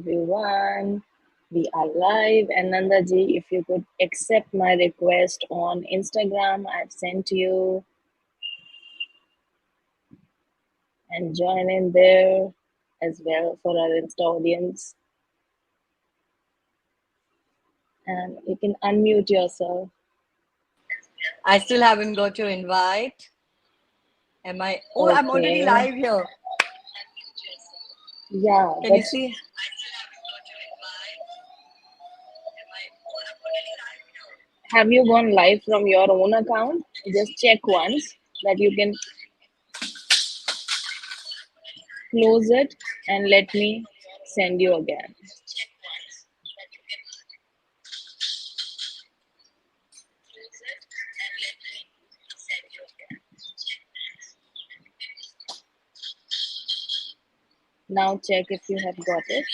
everyone. We are live. And Nandaji, if you could accept my request on Instagram, I've sent you and join in there as well for our Insta audience. And you can unmute yourself. I still haven't got your invite. Am I? Oh, I'm already Okay. live here. Yeah, Can you but see? have you gone live from your own account? Just check once that you can close it and let me send you again. Now check if you have got it.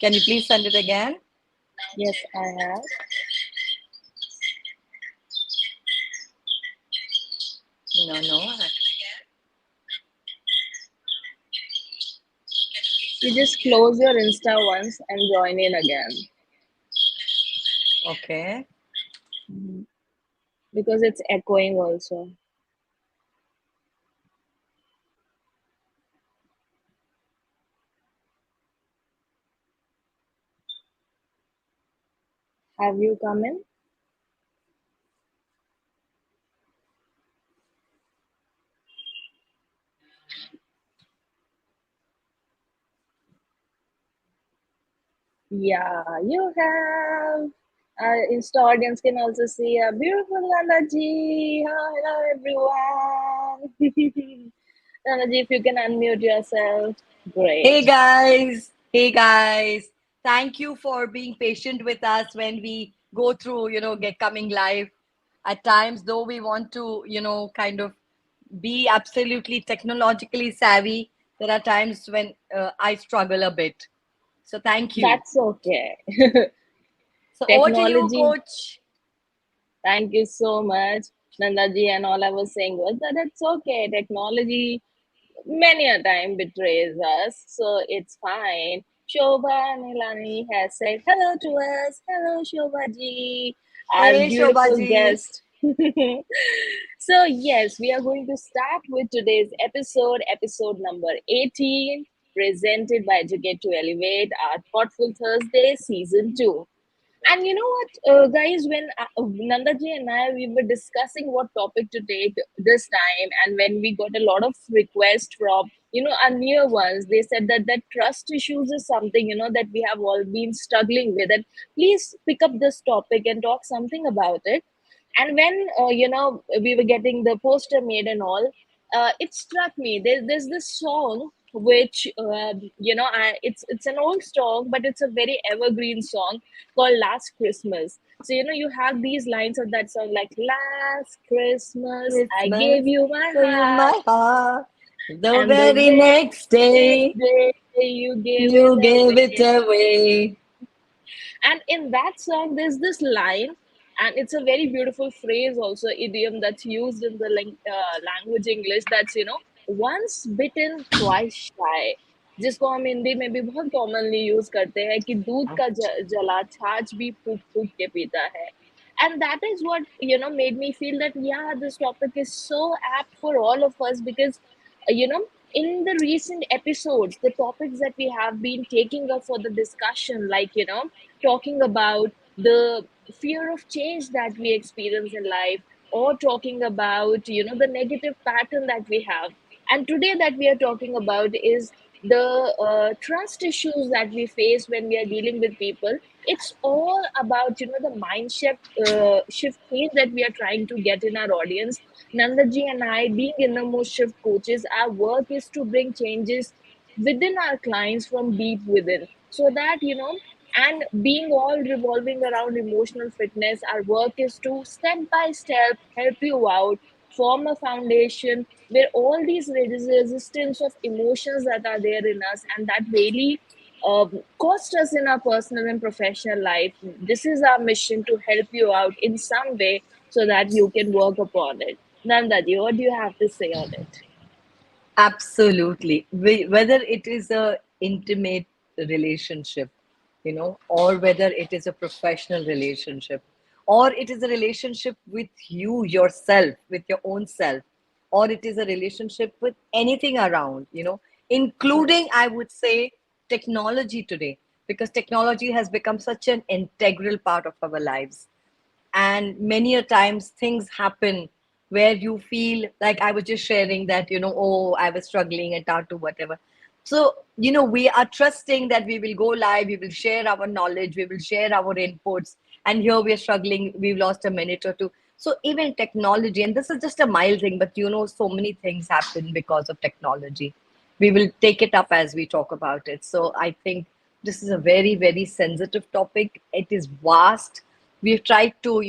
Can you please send it again? Yes, I have. No. You just close your Insta once and join in again Okay. because it's echoing also. Have you come in? Yeah, you have. Our Insta audience can also see a beautiful Nanaji. Hello, everyone. Nanaji, if you can unmute yourself, Hey great. guys. Hey guys. Thank you for being patient with us when we go through, get coming live. At times, though we want to, kind of be absolutely technologically savvy, there are times when I struggle a bit. So thank you. That's okay. So over to you, Technology. coach. Thank you so much, Nandaji. And all I was saying was that it's okay. Technology many a time betrays us, so it's fine. Shobha Nilani has said hello to us. Hello, Shobha ji, our Hey, beautiful Shobhaji. guest. So, yes, we are going to start with today's episode, episode number 18, presented by Educate to Elevate, our Thoughtful Thursday, season 2. And you know what, guys, when Nandaji and I, we were discussing what topic to take this time, and when we got a lot of requests from, our near ones, they said that trust issues is something, that we have all been struggling with. And please pick up this topic and talk something about it. And when, we were getting the poster made and all, it struck me. There's this song which, it's an old song, but it's a very evergreen song called Last Christmas. So, you have these lines of that song like, Last Christmas, I gave Christmas, you my gave you heart, my heart. The and the very very next day, next day you gave it you gave it away. away. And in that song, there's this line, and it's a very beautiful phrase, also idiom that's used in the language English. That's once bitten, twice shy. जिसको हम हिंदी में भी बहुत commonly use करते हैं कि दूध का जला छाछ भी फूक फूक के पीता है. And that is what made me feel that, yeah, this topic is so apt for all of us, because in the recent episodes, the topics that we have been taking up for the discussion, like talking about the fear of change that we experience in life, or talking about the negative pattern that we have. And today that we are talking about is the trust issues that we face when we are dealing with people. It's all about the mind shift change that we are trying to get in our audience. Nandaji and I, being innermost shift coaches, our work is to bring changes within our clients from deep within, so that and being all revolving around emotional fitness, our work is to step by step help you out, form a foundation where all these resistance of emotions that are there in us, and that really cost us in our personal and professional life. This is our mission, to help you out in some way, so that you can work upon it. Nandaji, what do you have to say on it? Absolutely. Whether it is a intimate relationship, or whether it is a professional relationship, or it is a relationship with you yourself, with your own self, or it is a relationship with anything around, Right. including, I would say, technology today, because technology has become such an integral part of our lives. And many a times things happen where you feel like, I was just sharing that, oh, I was struggling at tattoo, whatever. So, we are trusting that we will go live, we will share our knowledge, we will share our inputs, and here we are struggling, we've lost a minute or two. So even technology, and this is just a mild thing, but so many things happen because of technology. We will take it up as we talk about it. So I think this is a very, very sensitive topic. It is vast. We've tried to,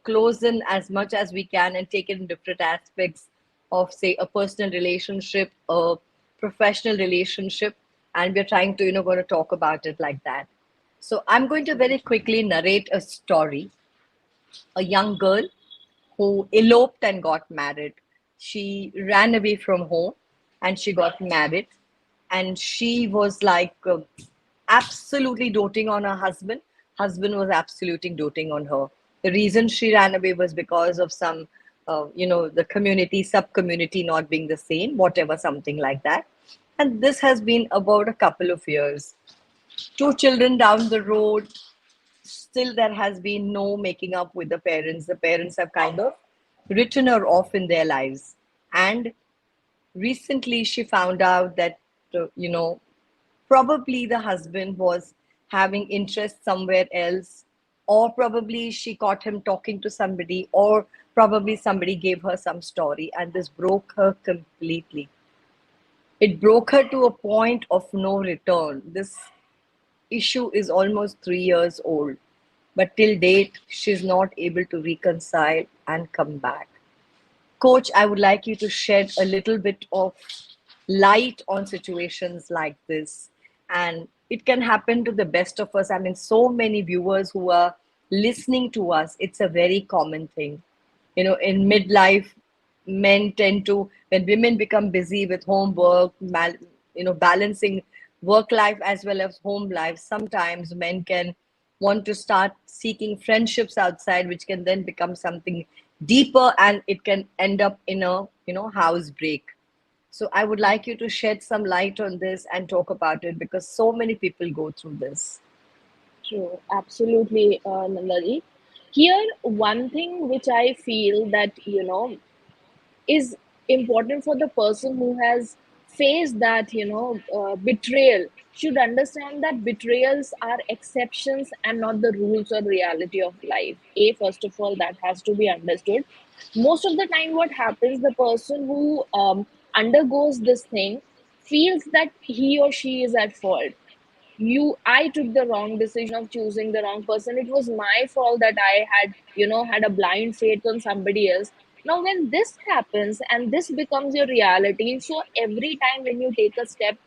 close in as much as we can and take it in different aspects of, say, a personal relationship, a professional relationship, and we're trying to, going to talk about it like that. So I'm going to very quickly narrate a story. A young girl who eloped and got married. She ran away from home and she got married. And she was like absolutely doting on her husband. Husband was absolutely doting on her. The reason she ran away was because of some, the community, sub community not being the same, whatever, something like that. And this has been about a couple of years. Two children down the road, still there has been no making up with the parents. The parents have kind of written her off in their lives. And recently she found out that, probably the husband was having interest somewhere else, or probably she caught him talking to somebody, or probably somebody gave her some story, and this broke her completely. It broke her to a point of no return. This issue is almost 3 years old, but till date, she's not able to reconcile and come back. Coach, I would like you to shed a little bit of light on situations like this. And it can happen to the best of us. I mean, so many viewers who are listening to us, it's a very common thing. In midlife, men tend to, when women become busy with homework, balancing work life as well as home life, sometimes men can want to start seeking friendships outside, which can then become something deeper, and it can end up in a house break. So I would like you to shed some light on this and talk about it, because so many people go through this. True, absolutely, Nandari. Here, one thing which I feel that, is important for the person who has faced that, betrayal, should understand that betrayals are exceptions and not the rules or reality of life. First of all, that has to be understood. Most of the time, what happens, the person who undergoes this thing feels that he or she is at fault. I took the wrong decision of choosing the wrong person. It was my fault that I had a blind faith on somebody else. Now when this happens and this becomes your reality, so every time when you take a step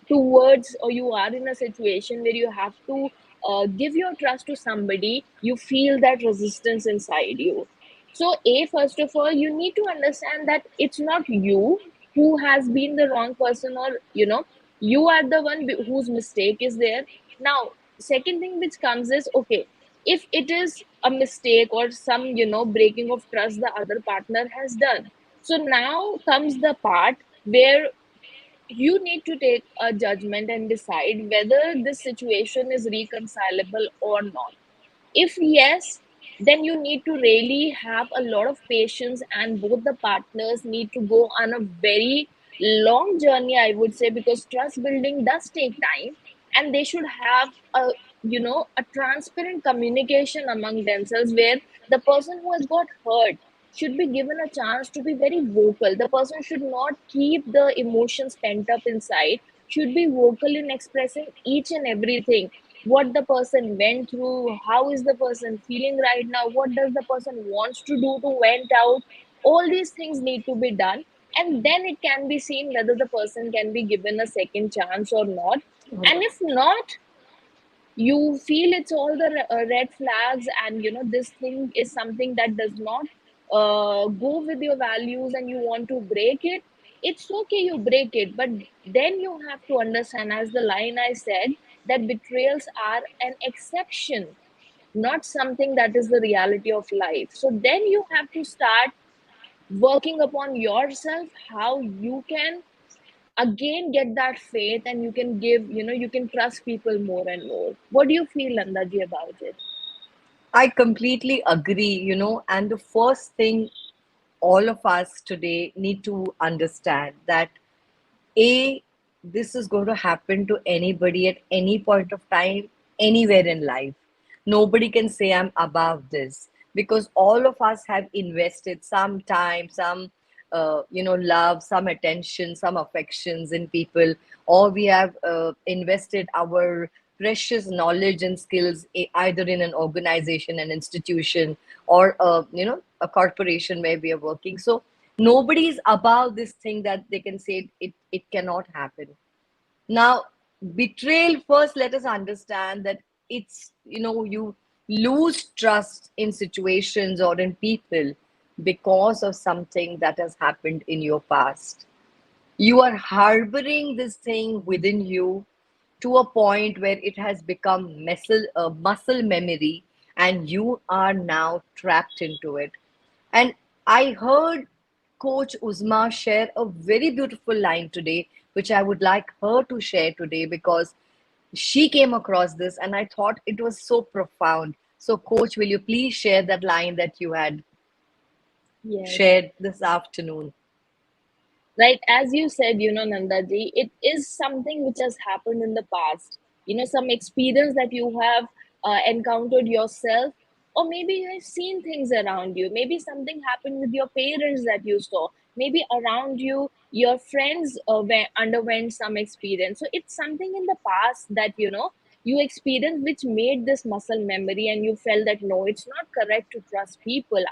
towards, or you are in a situation where you have to give your trust to somebody, you feel that resistance inside you. So first of all, you need to understand that it's not you who has been the wrong person, or you are the one whose mistake is there. Now, second thing which comes is, okay, if it is a mistake or some breaking of trust the other partner has done, so now comes the part where you need to take a judgment and decide whether this situation is reconcilable or not. If yes, then you need to really have a lot of patience, and both the partners need to go on a very long journey, I would say, because trust building does take time, and they should have a transparent communication among themselves, where the person who has got hurt should be given a chance to be very vocal. The person should not keep the emotions pent up inside, should be vocal in expressing each and everything, what the person went through, how is the person feeling right now, what does the person wants to do to vent out. All these things need to be done, and then it can be seen whether the person can be given a second chance or not. And if not, you feel it's all the red flags, and this thing is something that does not go with your values and you want to break it, it's okay, you break it, but then you have to understand, as the line I said, that betrayals are an exception, not something that is the reality of life. So then you have to start working upon yourself, how you can again get that faith, and you can give, you can trust people more and more. What do you feel, Nandaji, about it? I completely agree, and the first thing all of us today need to understand that A, this is going to happen to anybody at any point of time, anywhere in life. Nobody can say I'm above this because all of us have invested some time, some, love, some attention, some affections in people, or we have invested our precious knowledge and skills either in an organization, an institution, or a corporation where we are working. So nobody is above this thing that they can say it cannot happen. Now, betrayal, first let us understand that it's, you lose trust in situations or in people because of something that has happened in your past. You are harboring this thing within you to a point where it has become muscle memory, and you are now trapped into it. And I heard Coach Uzma share a very beautiful line today, which I would like her to share today because she came across this and I thought it was so profound. So, Coach, will you please share that line that you had Yes. shared this afternoon? Right, as you said, Nandaji, it is something which has happened in the past. Some experience that you have encountered yourself, or maybe you have seen things around you. Maybe something happened with your parents that you saw. Maybe around you, your friends underwent some experience. So it's something in the past that you experienced, which made this muscle memory, and you felt that no, it's not correct to trust people.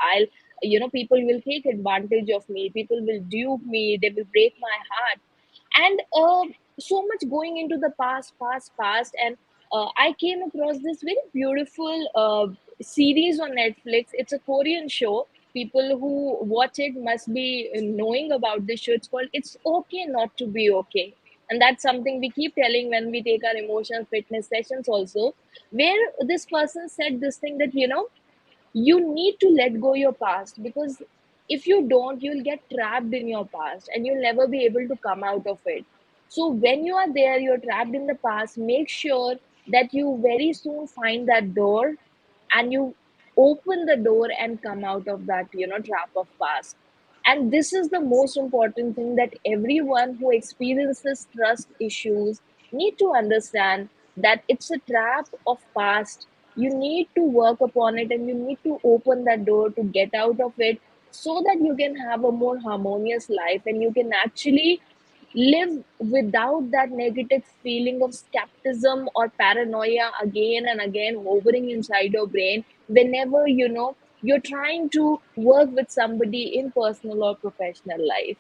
People will take advantage of me, people will dupe me, they will break my heart. And so much going into the past. And I came across this very beautiful series on Netflix. It's a Korean show. People who watch it must be knowing about this show. It's called It's Okay Not to Be Okay. And that's something we keep telling when we take our emotional fitness sessions also, where this person said this thing that you need to let go your past, because if you don't, you'll get trapped in your past and you'll never be able to come out of it. So when you are there, you're trapped in the past, make sure that you very soon find that door, and you open the door and come out of that trap of past. And this is the most important thing that everyone who experiences trust issues need to understand, that it's a trap of past. You need to work upon it, and you need to open that door to get out of it, so that you can have a more harmonious life, and you can actually live without that negative feeling of skepticism or paranoia again and again hovering inside your brain whenever you're trying to work with somebody in personal or professional life.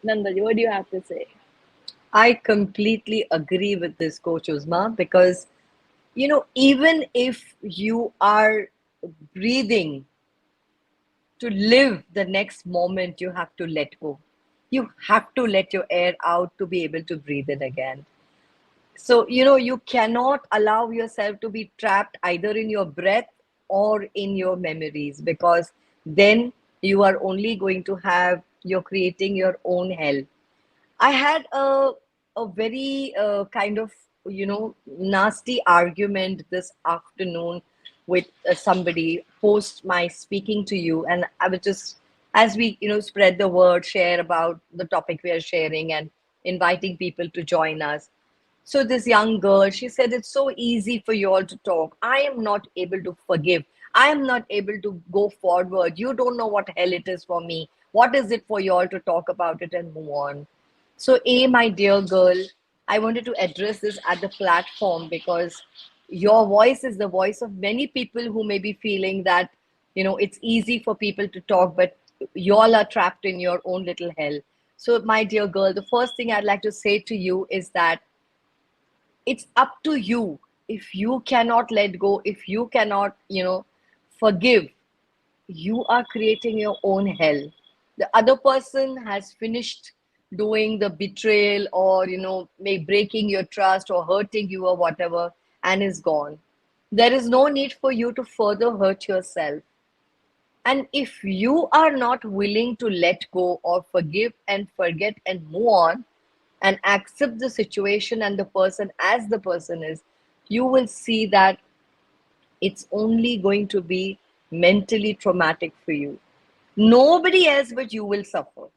Nandaji, what do you have to say? I completely agree with this, Coach Uzma, because, even if you are breathing, to live the next moment, you have to let go. You have to let your air out to be able to breathe in again. So, you cannot allow yourself to be trapped either in your breath or in your memories, because then you are only going to you're creating your own hell. I had a very kind of nasty argument this afternoon with somebody post my speaking to you, and I was just, as we spread the word, share about the topic we are sharing, and inviting people to join us. So this young girl, she said, it's so easy for you all to talk. I am not able to forgive. I am not able to go forward. You don't know what hell it is for me. What is it for you all to talk about it and move on? So, A, my dear girl, I wanted to address this at the platform because your voice is the voice of many people who may be feeling that, it's easy for people to talk, but you all are trapped in your own little hell. So, my dear girl, the first thing I'd like to say to you is that it's up to you. If you cannot let go, if you cannot forgive, you are creating your own hell. The other person has finished doing the betrayal, or breaking your trust or hurting you or whatever, and is gone. There is no need for you to further hurt yourself. And if you are not willing to let go or forgive and forget and move on and accept the situation and the person as the person is, you will see that it's only going to be mentally traumatic for you. Nobody else but you will suffer.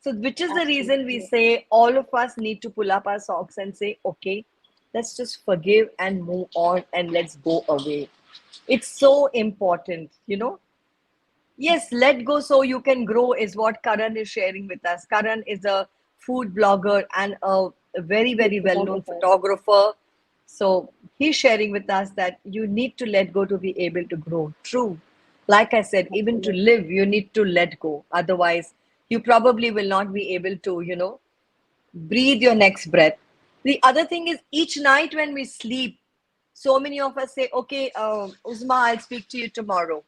So, which is the reason we Absolutely. say all of us need to pull up our socks and say, okay, let's just forgive and move on and let's go away. It's so important, you know. Yes, let go so you can grow is what Karan is sharing with us. Karan is a food blogger and a very, Good very well known photographer. photographer. So he's sharing with us that you need to let go to be able to grow. True. Like I said, even to Absolutely. live, you need to let go. Otherwise, you probably will not be able to, breathe your next breath. The other thing is, each night when we sleep, so many of us say, okay, Uzma, I'll speak to you tomorrow,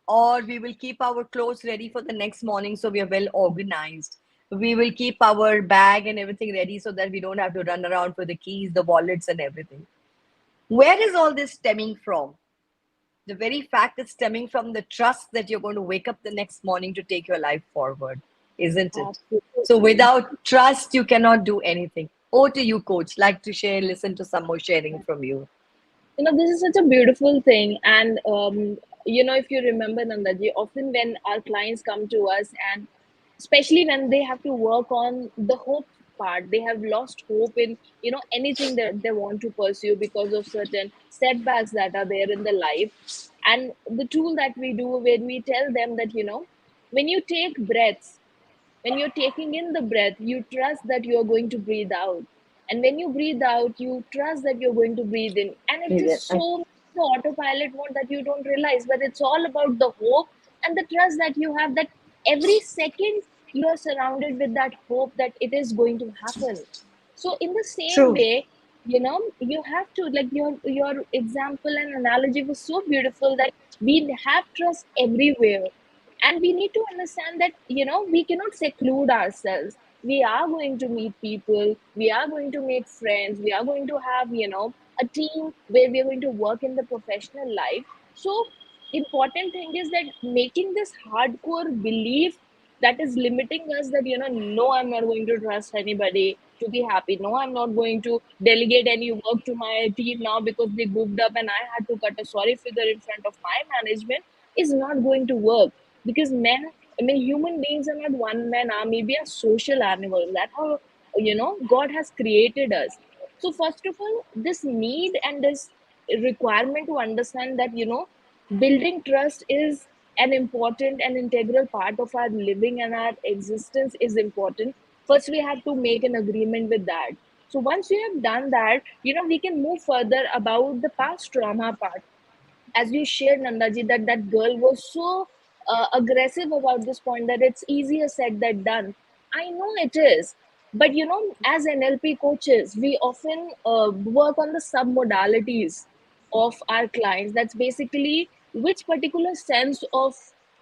or we will keep our clothes ready for the next morning so we are well organized. We will keep our bag and everything ready so that we don't have to run around for the keys, the wallets, and everything. Where is all this stemming from? The very fact is stemming from the trust that you're going to wake up the next morning to take your life forward, isn't it? So Absolutely. without trust, you cannot do anything. Oh, to you, coach. Like to share, listen to some more sharing from you. This is such a beautiful thing. And if you remember, Nandaji, often when our clients come to us, and especially when they have to work on the hope part, they have lost hope in anything that they want to pursue because of certain setbacks that are there in the life. And the tool that we do, when we tell them that when you take breaths, when you're taking in the breath, you trust that you're going to breathe out. And when you breathe out, you trust that you're going to breathe in. And it is Yeah. so the autopilot mode that you don't realize. But it's all about the hope and the trust that you have, that every second you are surrounded with that hope that it is going to happen. So in the same True. way, you have to, like, your example and analogy was so beautiful, that we have trust everywhere. And we need to understand that we cannot seclude ourselves. We are going to meet people, we are going to make friends, we are going to have a team where we are going to work in the professional life. So important thing is that making this hardcore belief that is limiting us, that no, I'm not going to trust anybody to be happy, no, I'm not going to delegate any work to my team now because they goofed up and I had to cut a sorry figure in front of my management, is not going to work. Because men, I mean, human beings are not one man army, we are social animals. That's how God has created us. So first of all, this need and this requirement to understand that building trust is an important and integral part of our living and our existence is important. First we have to make an agreement with that. So once we have done that, we can move further about the past trauma part. As you shared, Nandaji, that that girl was so aggressive about this point, that it's easier said than done. I know it is, but as NLP coaches, we often work on the sub modalities of our clients. That's basically which particular sense of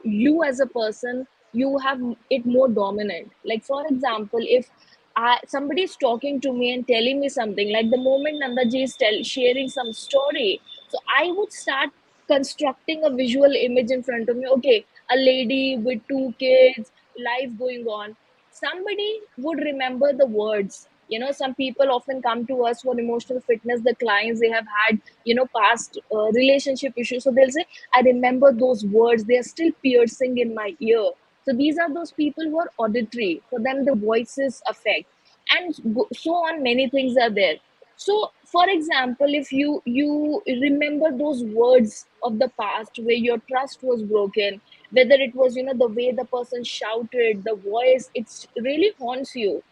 you as a person you have it more dominant. Like for example, if somebody is talking to me and telling me something, like the moment Nandaji is sharing some story, so I would start constructing a visual image in front of me. Okay, a lady with two kids, life going on. Somebody would remember the words. Some people often come to us for emotional fitness. The clients, they have had past relationship issues, so they'll say, I remember those words. They are still piercing in my ear. So these are those people who are auditory. For them, the voices affect, and so on. Many things are there. So for example, if you remember those words of the past where your trust was broken, whether it was the way the person shouted, the voice, it's really haunts you.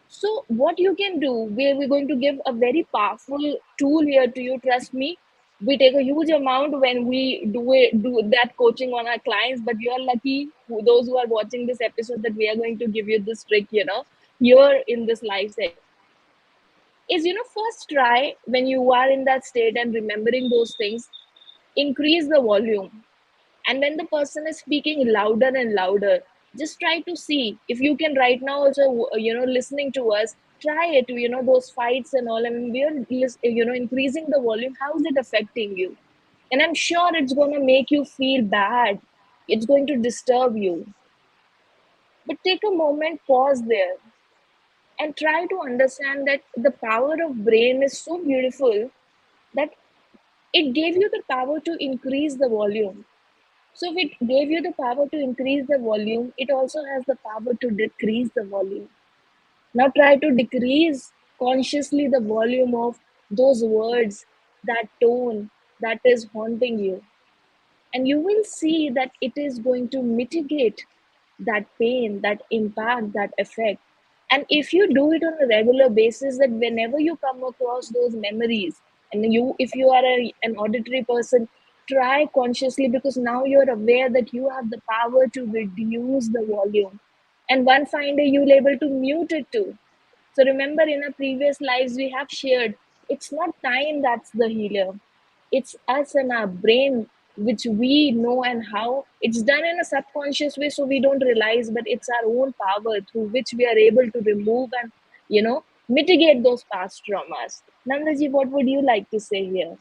So what you can do, we're going to give a very powerful tool here to you, trust me. We take a huge amount when we do that coaching on our clients, but you're lucky, those who are watching this episode, that we are going to give you this trick here in this live session. Is first try, when you are in that state and remembering those things, increase the volume. And when the person is speaking louder and louder, Just try to see if you can right now also, listening to us, try it, those fights and all. I mean, we are increasing the volume. How is it affecting you? And I'm sure it's going to make you feel bad. It's going to disturb you. But take a moment, pause there, and try to understand that the power of brain is so beautiful that it gave you the power to increase the volume. So if it gave you the power to increase the volume, it also has the power to decrease the volume. Now try to decrease consciously the volume of those words, that tone that is haunting you. And you will see that it is going to mitigate that pain, that impact, that effect. And if you do it on a regular basis, that whenever you come across those memories, and you, if you are an auditory person, try consciously, because now you're aware that you have the power to reduce the volume. And one fine day you'll able to mute it too. So remember, in our previous lives, we have shared, it's not time that's the healer. It's us and our brain, which we know, and how it's done in a subconscious way, so we don't realize, but it's our own power through which we are able to remove and, mitigate those past traumas. Nandaji, what would you like to say here?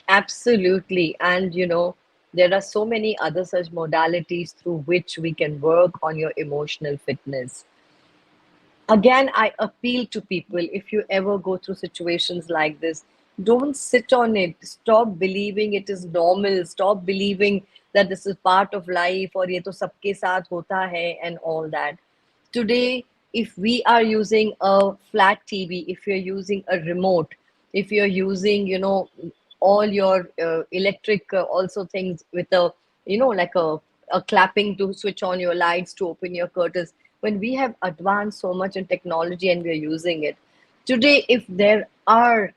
Absolutely. And there are so many other such modalities through which we can work on your emotional fitness. Again, I appeal to people, if you ever go through situations like this, don't sit on it. Stop believing it is normal. Stop believing that this is part of life or ye to sabke saath hota hai and all that. Today, if we are using a flat TV, if you're using a remote, if you're using, all your electric also things with a, like a clapping to switch on your lights, to open your curtains, when we have advanced so much in technology and we're using it today, if there are,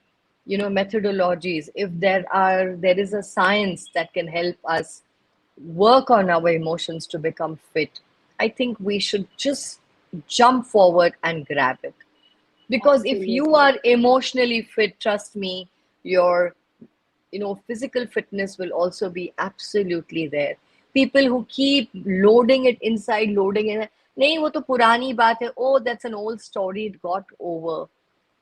methodologies, if there is a science that can help us work on our emotions to become fit, I think we should just jump forward and grab it. Because if you Absolutely. are emotionally fit, trust me, your physical fitness will also be absolutely there. People who keep loading it inside, loading it, nahi wo to purani baat hai, oh that's an old story, it got over.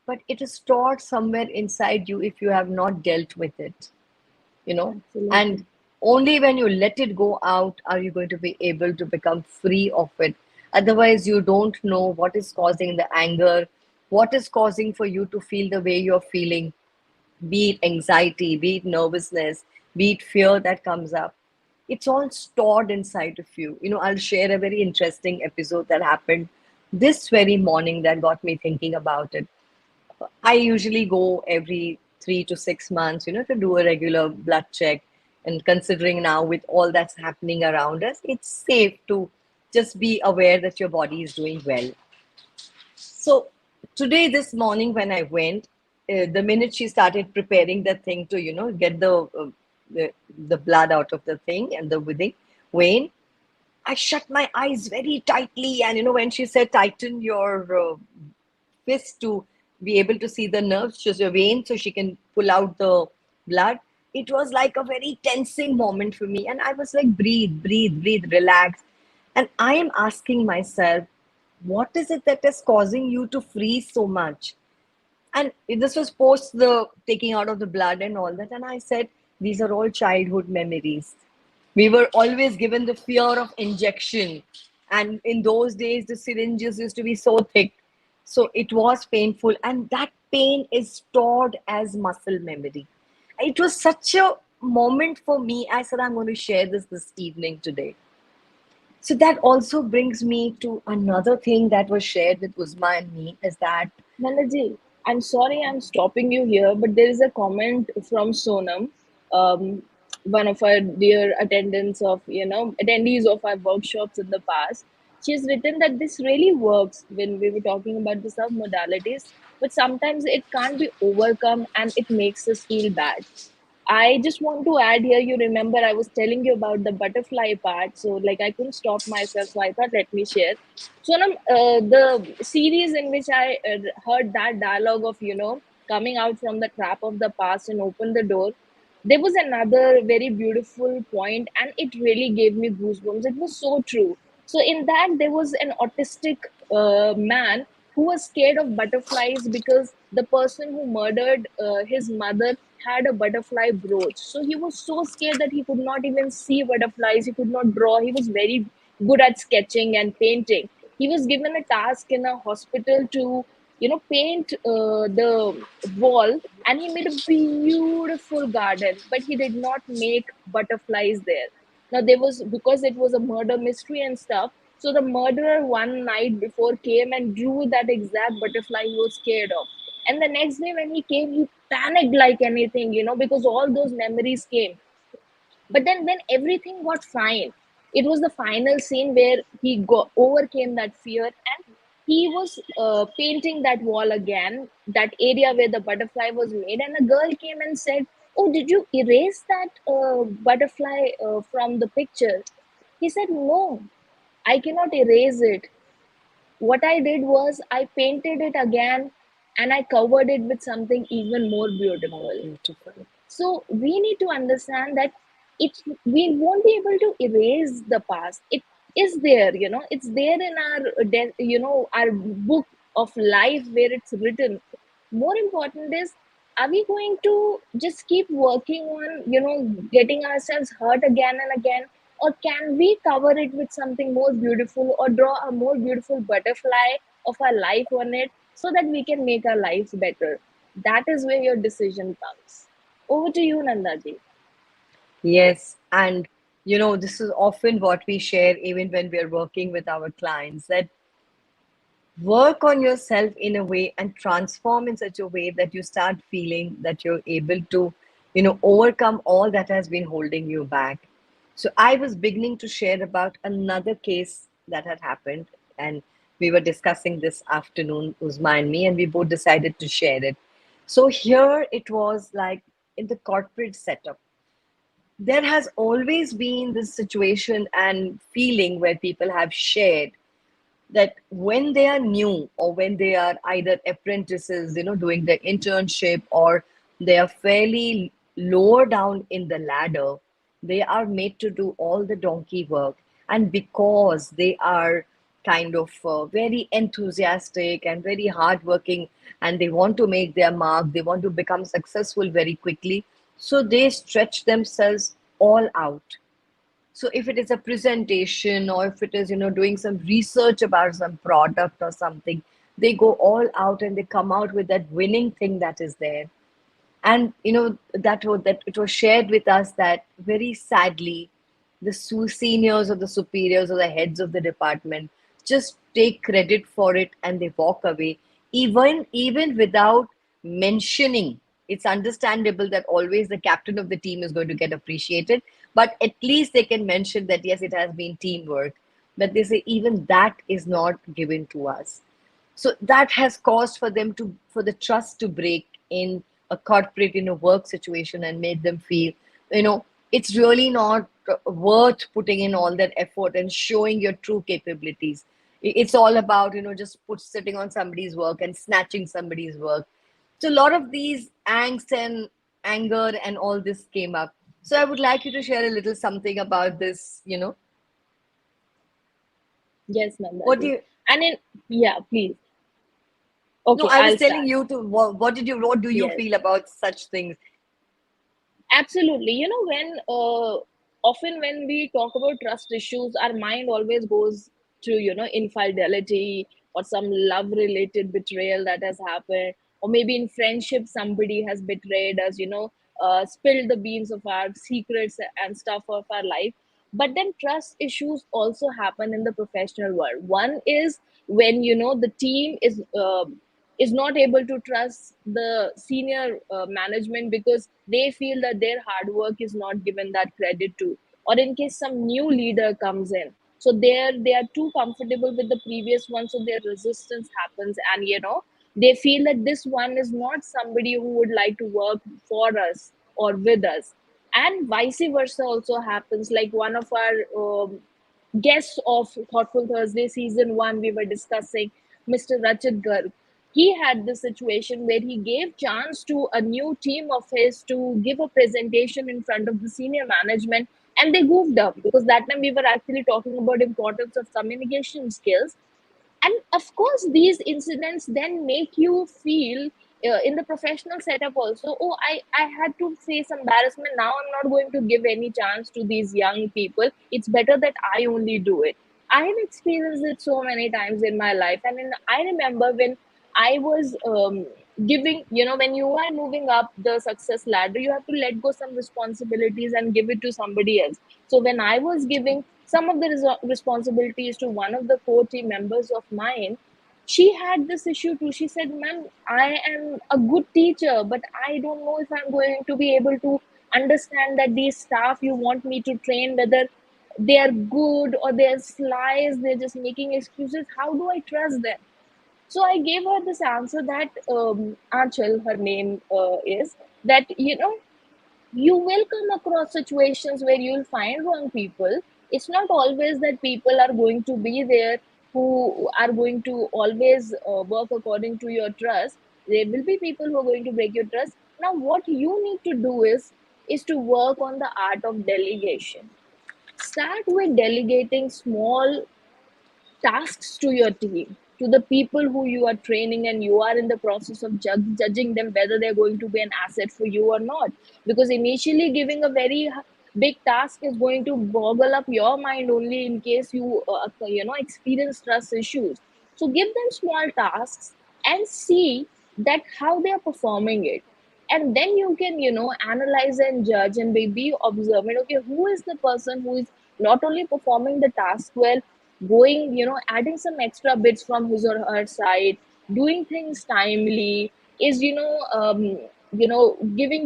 But it is stored somewhere inside you if you have not dealt with it, and Absolutely. only when you let it go out are you going to be able to become free of it. Otherwise, you don't know what is causing the anger, what is causing for you to feel the way you're feeling, be it anxiety, be it nervousness, be it fear that comes up. It's all stored inside of you. I'll share a very interesting episode that happened this very morning that got me thinking about it. I usually go every 3 to 6 months, to do a regular blood check. And considering now with all that's happening around us, it's safe to just be aware that your body is doing well. So today, this morning, when I went, the minute she started preparing the thing to, get the blood out of the thing and the within vein, I shut my eyes very tightly. And when she said tighten your fist to be able to see the nerves, just your vein, so she can pull out the blood. It was like a very tensing moment for me. And I was like, breathe, breathe, breathe, relax. And I am asking myself, what is it that is causing you to freeze so much? And this was post the taking out of the blood and all that. And I said, these are all childhood memories. We were always given the fear of injection. And in those days, the syringes used to be so thick. So it was painful. And that pain is stored as muscle memory. It was such a moment for me. I said, I'm going to share this evening today. So that also brings me to another thing that was shared with Uzma and me, is that Nanaji, I'm sorry I'm stopping you here, but there is a comment from Sonam, um, one of our dear attendants of, attendees of our workshops in the past. She's written that this really works when we were talking about the sub modalities, but sometimes it can't be overcome and it makes us feel bad. I just want to add here, you remember I was telling you about the butterfly part, so like I couldn't stop myself, so I thought let me share. So the series in which I heard that dialogue of, coming out from the trap of the past and open the door, there was another very beautiful point, and it really gave me goosebumps. It was so true. So in that, there was an autistic man who was scared of butterflies because the person who murdered his mother had a butterfly brooch. So he was so scared that he could not even see butterflies. He could not draw. He was very good at sketching and painting. He was given a task in a hospital to, paint the wall, and he made a beautiful garden, but he did not make butterflies there. Now there was, because it was a murder mystery and stuff, so the murderer one night before came and drew that exact butterfly he was scared of. And the next day when he came, he panicked like anything, because all those memories came. But then when everything got fine, it was the final scene where he overcame that fear, and he was painting that wall again, that area where the butterfly was made, and a girl came and said, "Oh, did you erase that butterfly from the picture?" He said, "No, I cannot erase it. What I did was I painted it again, and I covered it with something even more More beautiful." beautiful. So we need to understand that it we won't be able to erase the past. It is there, it's there in our our book of life where it's written. More important is, are we going to just keep working on getting ourselves hurt again and again, or can we cover it with something more beautiful, or draw a more beautiful butterfly of our life on it, so that we can make our lives better? That is where your decision comes. Over to you, Nandaji. Yes, and this is often what we share even when we're working with our clients, that work on yourself in a way and transform in such a way that you start feeling that you're able to overcome all that has been holding you back. So I was beginning to share about another case that had happened, and we were discussing this afternoon, Uzma and me, and we both decided to share it. So here it was, like, in the corporate setup, there has always been this situation and feeling where people have shared that when they are new, or when they are either apprentices, doing their internship, or they are fairly lower down in the ladder, they are made to do all the donkey work. And because they are kind of very enthusiastic and very hardworking, and they want to make their mark, they want to become successful very quickly, so they stretch themselves all out. So if it is a presentation, or if it is doing some research about some product or something, they go all out and they come out with that winning thing that is there. And that it was shared with us that very sadly the seniors or the superiors or the heads of the department just take credit for it and they walk away, even without mentioning. It's understandable that always the captain of the team is going to get appreciated, but at least they can mention that yes, it has been teamwork. But they say even that is not given to us. So that has caused for the trust to break in a corporate work situation, and made them feel you know it's really not worth putting in all that effort and showing your true capabilities. It's all about just sitting on somebody's work and snatching somebody's work. So a lot of these angst and anger and all this came up. So I would like you to share a little something about this. Yes, What do Nandaji. you And in, yeah, please. No, Okay, I was I'll telling start. you to what do you Yes. feel about such things? Absolutely. When often when we talk about trust issues, our mind always goes to, infidelity, or some love related betrayal that has happened, or maybe in friendship, somebody has betrayed us, spilled the beans of our secrets and stuff of our life. But then trust issues also happen in the professional world. One is when, the team is not able to trust the senior management because they feel that their hard work is not given that credit to, or in case some new leader comes in, so they are too comfortable with the previous one, so their resistance happens, and they feel that this one is not somebody who would like to work for us or with us. And vice versa also happens, like one of our guests of Thoughtful Thursday season 1, we were discussing Mr. Rachit Garg. He had this situation where he gave chance to a new team of his to give a presentation in front of the senior management, and they goofed up because that time we were actually talking about importance of communication skills. And of course these incidents then make you feel, in the professional setup also, oh, I had to face embarrassment, now I'm not going to give any chance to these young people, it's better that I only do it. I have experienced it so many times in my life. And then I remember when I was giving, when you are moving up the success ladder, you have to let go some responsibilities and give it to somebody else. So when I was giving some of the responsibilities to one of the core team members of mine, she had this issue too. She said, "Ma'am, I am a good teacher, but I don't know if I'm going to be able to understand that these staff you want me to train, whether they are good or they're slies, they're just making excuses. How do I trust them?" So I gave her this answer that, Anchal, her name is, that, you will come across situations where you'll find wrong people. It's not always that people are going to be there who are going to always work according to your trust. There will be people who are going to break your trust. Now what you need to do is to work on the art of delegation. Start with delegating small tasks to your team, to the people who you are training, and you are in the process of judging them whether they're going to be an asset for you or not. Because initially giving a very big task is going to boggle up your mind only in case you experience trust issues. So give them small tasks and see that how they are performing it, and then you can analyze and judge and be observant. Okay, who is the person who is not only performing the task well, going, adding some extra bits from his or her side, doing things timely, is giving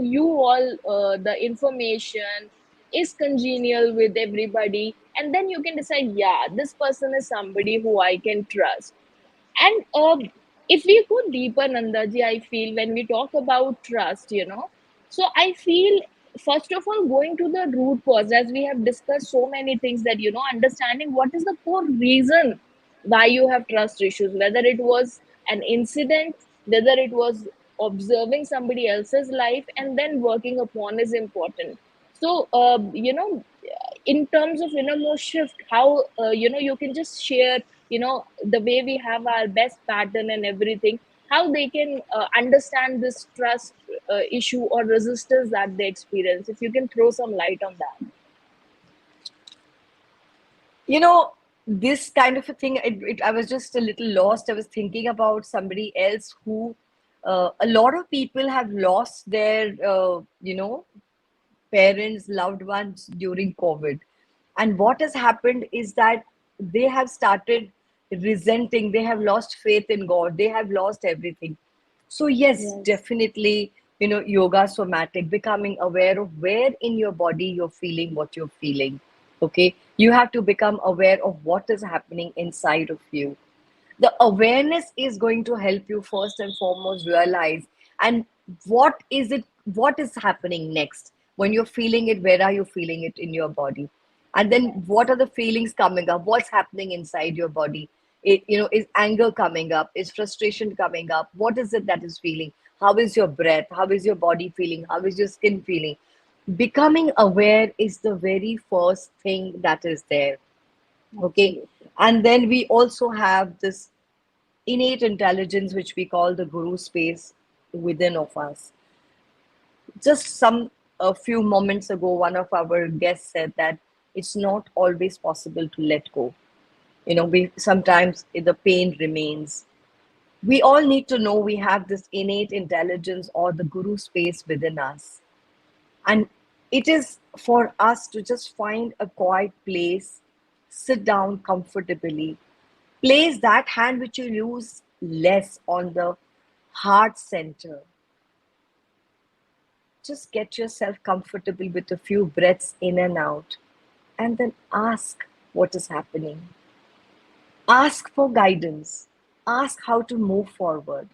you all the information, is congenial with everybody, and then you can decide, yeah, this person is somebody who I can trust. And if we go deeper, Nandaji, I feel when we talk about trust, so I feel, first of all, going to the root cause, as we have discussed so many things, that, understanding what is the core reason why you have trust issues, whether it was an incident, whether it was observing somebody else's life, and then working upon is important. So, in terms of more shift, how you can just share, the way we have our best pattern and everything, how they can understand this trust issue or resistance that they experience, if you can throw some light on that. You know, this kind of a thing, I was just a little lost. I was thinking about somebody else who, a lot of people have lost their, parents, loved ones during COVID. And what has happened is that they have started resenting, they have lost faith in God, they have lost everything. So, yes, Yes, definitely, yoga somatic, becoming aware of where in your body you're feeling what you're feeling. Okay. You have to become aware of what is happening inside of you. The awareness is going to help you first and foremost realize and what is happening next when you're feeling it, where are you feeling it in your body, and then yes, what are the feelings coming up, what's happening inside your body. Is anger coming up, is frustration coming up, what is it that is feeling, how is your breath, how is your body feeling, how is your skin feeling. Becoming aware is the very first thing that is there. Okay. absolutely. And then we also have this innate intelligence, which we call the guru space within of us. Just a few moments ago, one of our guests said that it's not always possible to let go. We sometimes the pain remains. We all need to know we have this innate intelligence or the guru space within us. And it is for us to just find a quiet place, sit down comfortably, place that hand which you use less on the heart center. Just get yourself comfortable with a few breaths in and out, and then ask what is happening. Ask for guidance. Ask how to move forward.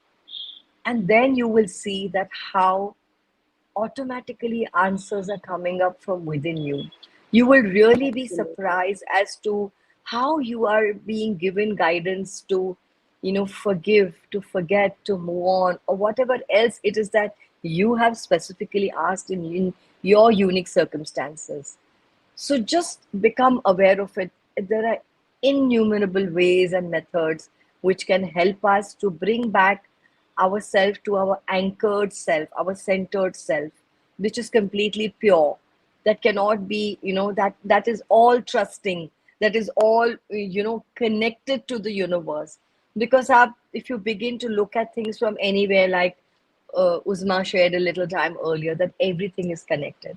And then you will see that how automatically answers are coming up from within you. You will really be Absolutely. surprised as to how you are being given guidance to, forgive, to forget, to move on, or whatever else it is that you have specifically asked in your unique circumstances. So just become aware of it. There are innumerable ways and methods which can help us to bring back ourself to our anchored self, our centered self, which is completely pure. That cannot be, that is all trusting, that is all, connected to the universe. Because if you begin to look at things from anywhere, like Uzma shared a little time earlier, that everything is connected.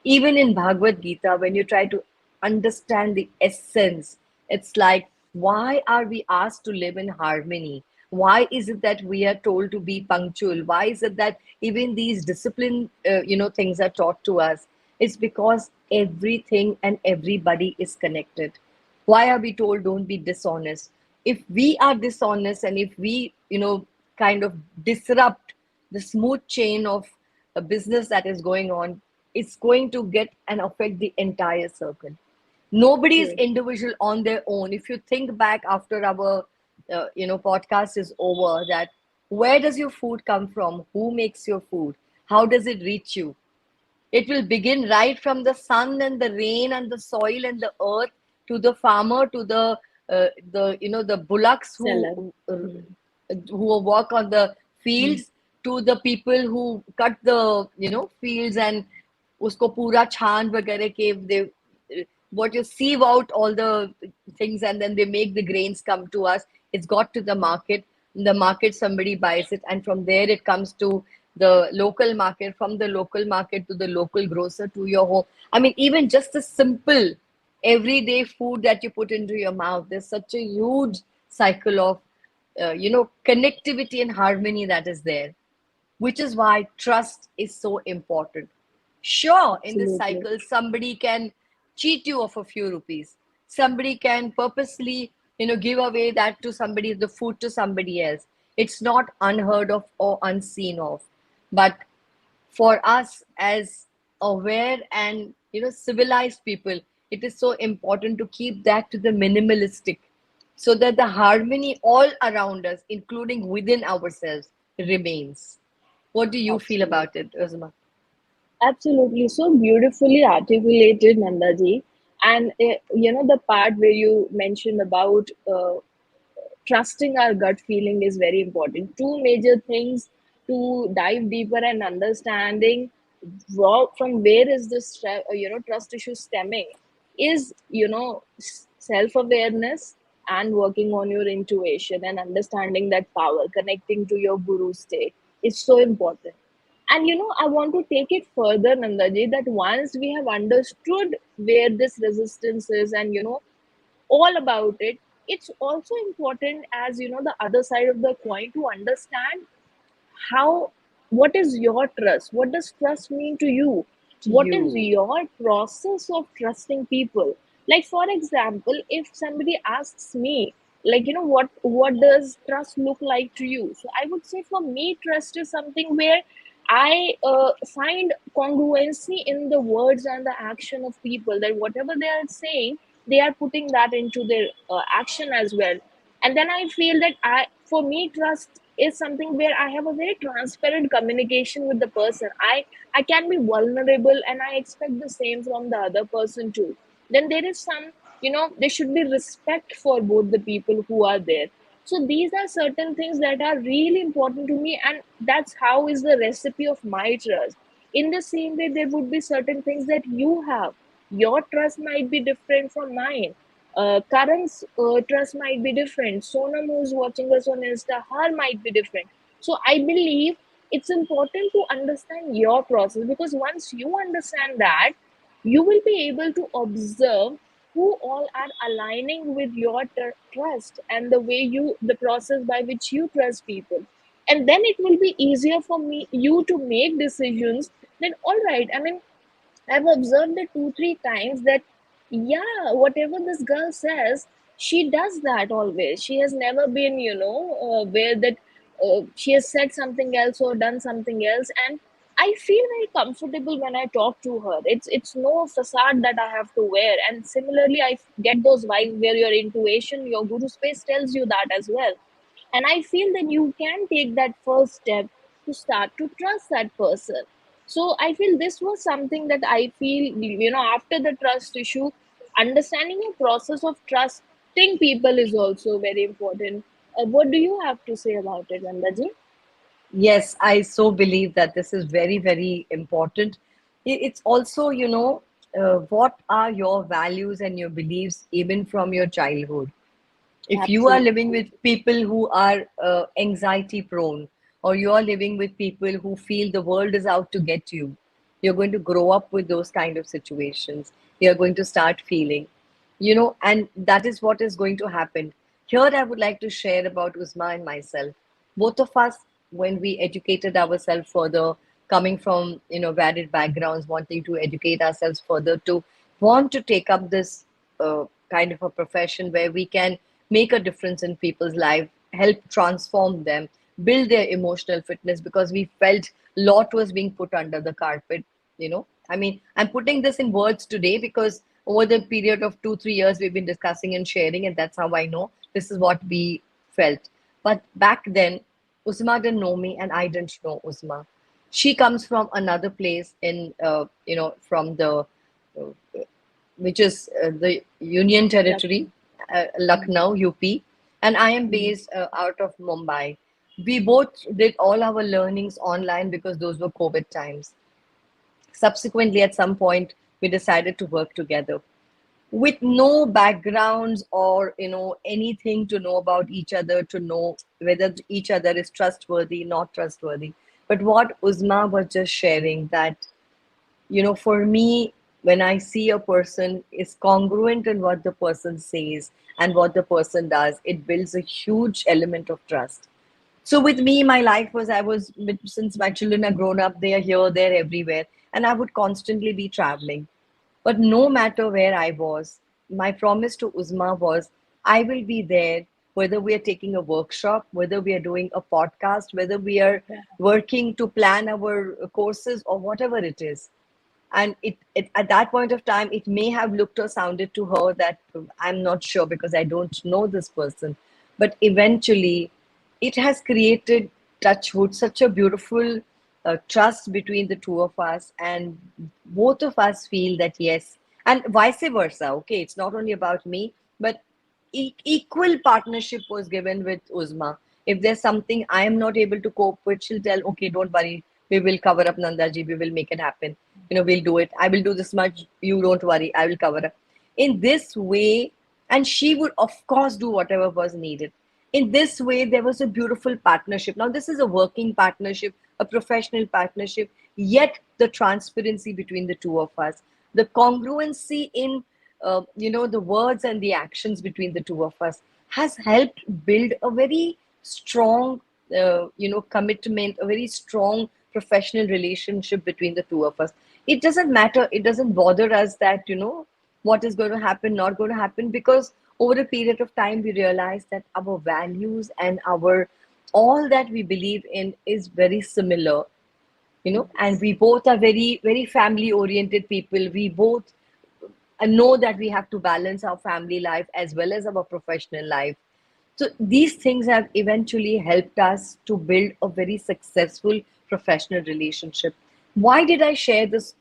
Even in Bhagavad Gita, when you try to understand the essence, it's like, why are we asked to live in harmony? Why is it that we are told to be punctual? Why is it that even these discipline, things are taught to us? It's because everything and everybody is connected. Why are we told don't be dishonest? If we are dishonest, and if we, kind of disrupt the smooth chain of a business that is going on, it's going to get and affect the entire circle. Nobody is True. individual on their own. If you think back after our podcast is over, that where does your food come from? Who makes your food? How does it reach you? It will begin right from the sun and the rain and the soil and the earth, to the farmer, to the bullocks Seller. Hmm. who work on the Hmm. fields, to the people who cut the fields and usko pura chhan वगैरह के they what you sieve out all the things, and then they make the grains come to us. It's got to the market. In the market, somebody buys it, and from there it comes to the local market. From the local market to the local grocer to your home. I mean, even just the simple everyday food that you put into your mouth, there's such a huge cycle of connectivity and harmony that is there, which is why trust is so important. Sure, in this Absolutely. cycle, somebody can cheat you of a few rupees. Somebody can purposely, give away that to somebody, the food to somebody else. It's not unheard of or unseen of. But for us as aware and civilized people, it is so important to keep that to the minimalistic, so that the harmony all around us, including within ourselves, remains. What do you feel Absolutely. about it, Uzma? Absolutely. So beautifully articulated, Nandaji. And the part where you mentioned about trusting our gut feeling is very important. Two major things to dive deeper and understanding from where is this trust issue stemming is self awareness and working on your intuition and understanding that power, connecting to your guru state is so important. And I want to take it further, Nandaji, that once we have understood where this resistance is and all about it, it's also important, as the other side of the coin, to understand how, what is your trust, what does trust mean to you, To what is you. your process of trusting people. Like, for example, if somebody asks me, like, what does trust look like to you, so I would say, for me, trust is something where I find congruency in the words and the action of people, that whatever they are saying, they are putting that into their action as well. And then I feel that, for me, trust is something where I have a very transparent communication with the person. I can be vulnerable, and I expect the same from the other person too. Then there is some, there should be respect for both the people who are there. So these are certain things that are really important to me, and that's how is the recipe of my trust. In the same way, there would be certain things that you have. Your trust might be different from mine. Karan's trust might be different. Sonam, who's watching us on Insta, her might be different. So I believe it's important to understand your process, because once you understand that, you will be able to observe who all are aligning with your trust, and the way the process by which you trust people. And then it will be easier for you to make decisions. Then, all right, I mean, I've observed it two, three times that, yeah, whatever this girl says, she does that always. She has never been, where that she has said something else or done something else. And I feel very comfortable when I talk to her. It's no facade that I have to wear. And similarly, I get those vibes where your intuition, your guru space tells you that as well. And I feel that you can take that first step to start to trust that person. So I feel this was something that I feel, after the trust issue, understanding the process of trusting people is also very important. What do you have to say about it, Vandaji? Yes, I so believe that this is very, very important. It's also, what are your values and your beliefs even from your childhood? If you are living Absolutely. with people who are anxiety prone, or you are living with people who feel the world is out to get you, you're going to grow up with those kind of situations. You're going to start feeling, and that is what is going to happen. Here I would like to share about Uzma and myself. Both of us, when we educated ourselves further, coming from varied backgrounds, wanting to educate ourselves further, to want to take up this kind of a profession where we can make a difference in people's life, help transform them, build their emotional fitness, because we felt a lot was being put under the carpet. I mean, I'm putting this in words today because over the period of 2 3 years we've been discussing and sharing, and that's how I know this is what we felt. But back then, Uzma didn't know me and I didn't know Uzma. She comes from another place in from the which is the Union Territory, Lucky. Lucknow, UP, and I am Mhm. based out of Mumbai. We both did all our learnings online because those were COVID times. Subsequently, at some point, we decided to work together with no backgrounds or anything to know about each other, to know whether each other is trustworthy, not trustworthy. But what Uzma was just sharing, that for me, when I see a person is congruent in what the person says and what the person does, it builds a huge element of trust. So with me, my life was, since my children are grown up, they are here, there, everywhere, and I would constantly be traveling. But no matter where I was, my promise to Uzma was, I will be there, whether we are taking a workshop, whether we are doing a podcast, whether we are Yeah. working to plan our courses, or whatever it is. And it at that point of time, it may have looked or sounded to her that I'm not sure because I don't know this person. But eventually, it has created, touchwood, such a beautiful trust between the two of us, and both of us feel that yes, and vice versa. Okay, it's not only about me, but equal partnership was given with Uzma. If there's something I am not able to cope with, she'll tell, okay, don't worry, we will cover up, Nandaji, we will make it happen. We'll do it. I will do this much, you don't worry, I will cover up. In this way, and she would, of course, do whatever was needed. In this way, there was a beautiful partnership. Now, this is a working partnership, a professional partnership, yet the transparency between the two of us, the congruency in the words and the actions between the two of us has helped build a very strong, commitment, a very strong professional relationship between the two of us. It doesn't matter. It doesn't bother us that, what is going to happen, not going to happen, because over a period of time, we realize that our values and our all that we believe in is very similar, and Yes. we both are very, very family oriented people. We both know that we have to balance our family life as well as our professional life. So these things have eventually helped us to build a very successful professional relationship. Why did I share this,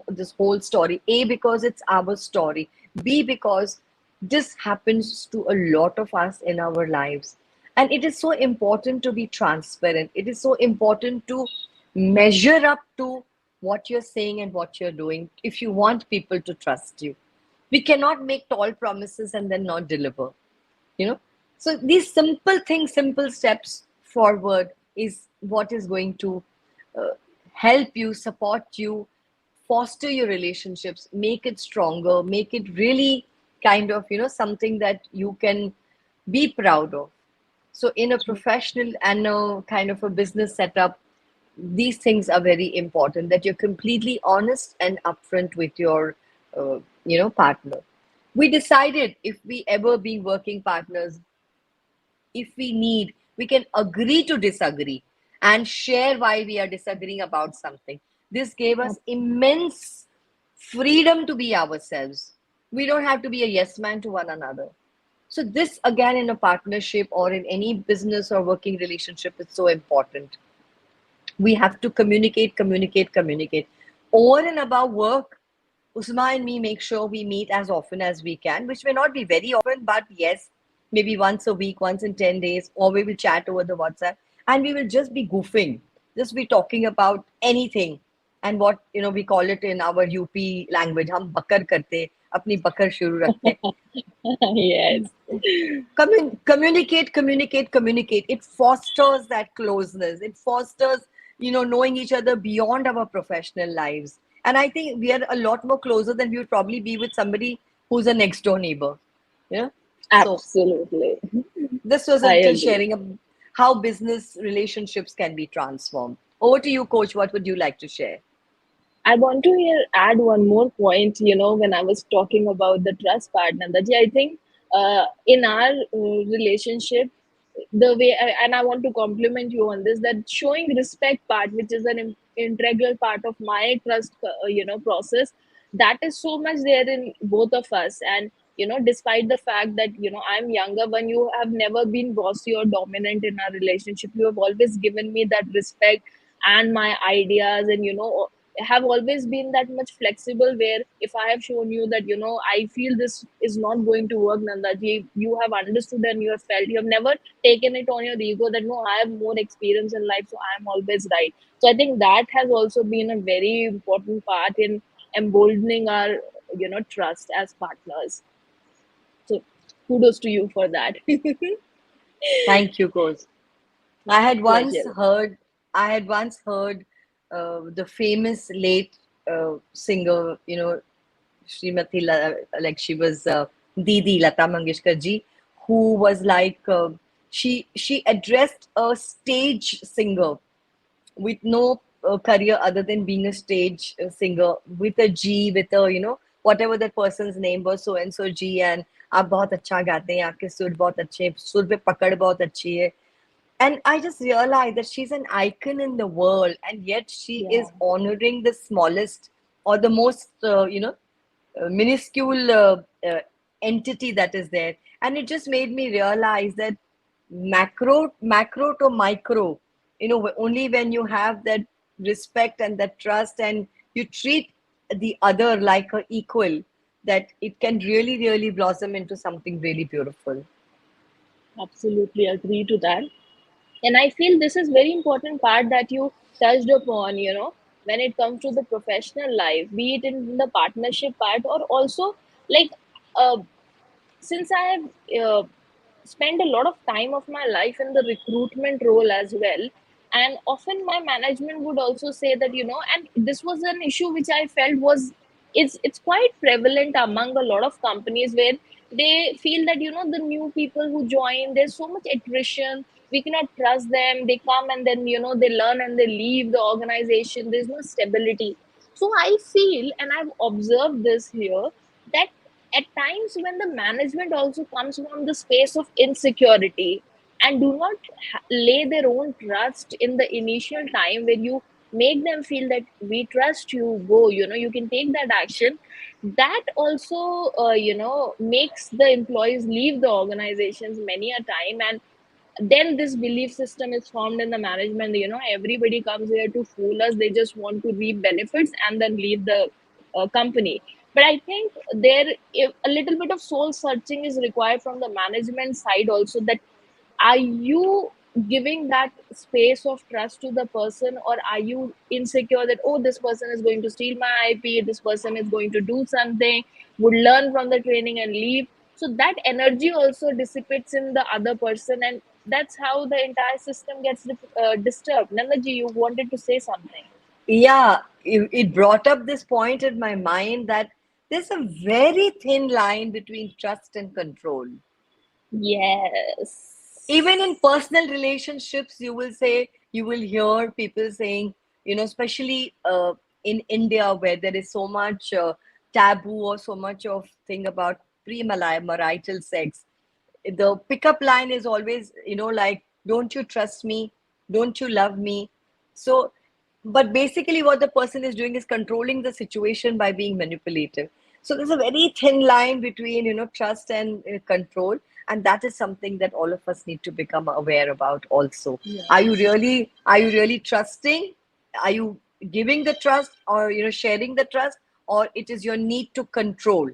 this whole story? A, because it's our story. B, because this happens to a lot of us in our lives. And it is so important to be transparent. It is so important to measure up to what you're saying and what you're doing if you want people to trust you. We cannot make tall promises and then not deliver, you know so these simple things, simple steps forward is what is going to uh, help you, support you, foster your relationships, make it stronger, make it really kind of something that you can be proud of. So in a professional and a kind of a business setup, these things are very important, that you're completely honest and upfront with your partner. We decided, if we ever be working partners, if we need, we can agree to disagree and share why we are disagreeing about something. This gave us immense freedom to be ourselves. We don't have to be a yes man to one another. So, this again, in a partnership or in any business or working relationship, is so important. We have to communicate, communicate, communicate. Over and above work, Usma and me make sure we meet as often as we can, which may not be very often, but yes, maybe once a week, once in 10 days, or we will chat over the WhatsApp and we will just be goofing, just be talking about anything. And what, we call it in our UP language, hum bakar karte, apni bakar shuru rakhte. Yes, Communicate, communicate, communicate. It fosters that closeness. It fosters, knowing each other beyond our professional lives. And I think we are a lot more closer than we would probably be with somebody who's a next door neighbor. Yeah. So absolutely. this was a I little agree. sharing of how business relationships can be transformed. Over to you, Coach. What would you like to share? I want to here add one more point, when I was talking about the trust part, Nandaji, I think in our relationship, the way, and I want to compliment you on this, that showing respect part, which is an integral part of my trust, process, that is so much there in both of us. And, despite the fact that, I'm younger, when you have never been bossy or dominant in our relationship, you have always given me that respect and my ideas, and, have always been that much flexible, where if I have shown you that, I feel this is not going to work, Nandaji, you have understood and you have felt, you have never taken it on your ego that no, I have more experience in life, so I'm always right. So I think that has also been a very important part in emboldening our, trust as partners. So kudos to you for that. Thank you, Coach. I had once Pleasure. heard, I had once heard the famous late singer, Srimati, like she was Didi Lata Mangeshkar ji, who was like she addressed a stage singer with no career other than being a stage singer with a G, with a whatever that person's name was, so and so G, and आप बहुत अच्छा गाते हैं, आपके सुर बहुत अच्छे हैं, सुर पे पकड़ बहुत अच्छी है. And I just realized that she's an icon in the world, and yet she Yeah, is honoring the smallest or the most, minuscule entity that is there. And it just made me realize that macro to micro, only when you have that respect and that trust and you treat the other like a equal, that it can really, really blossom into something really beautiful. absolutely agree to that. And I feel this is very important part that you touched upon, when it comes to the professional life, be it in the partnership part, or also like, uh, since I have spent a lot of time of my life in the recruitment role as well, and often my management would also say that, and this was an issue which I felt was, it's quite prevalent among a lot of companies, where they feel that, the new people who join, there's so much attrition, we cannot trust them, they come and then, they learn and they leave the organization, there's no stability. So I feel, and I've observed this here, that at times when the management also comes from the space of insecurity and do not lay their own trust in the initial time, when you make them feel that we trust you, go, you can take that action, that also makes the employees leave the organizations many a time. And then this belief system is formed in the management, everybody comes here to fool us, they just want to reap benefits and then leave the company. But I think there, if a little bit of soul searching is required from the management side also, that are you giving that space of trust to the person, or are you insecure that, oh, this person is going to steal my IP, this person is going to do something, would learn from the training and leave. So that energy also dissipates in the other person, and that's how the entire system gets disturbed. Nandaji, you wanted to say something. Yeah, it brought up this point in my mind that there's a very thin line between trust and control. Even in Yes. personal relationships, you will hear people saying, especially in India, where there is so much taboo or so much of thing about marital sex. The pickup line is always, like, don't you trust me? Don't you love me? So, but basically, what the person is doing is controlling the situation by being manipulative. So, there's a very thin line between, trust and control. And that is something that all of us need to become aware about also. Yes. Are you really trusting? Are you giving the trust, or sharing the trust, or it is your need to control?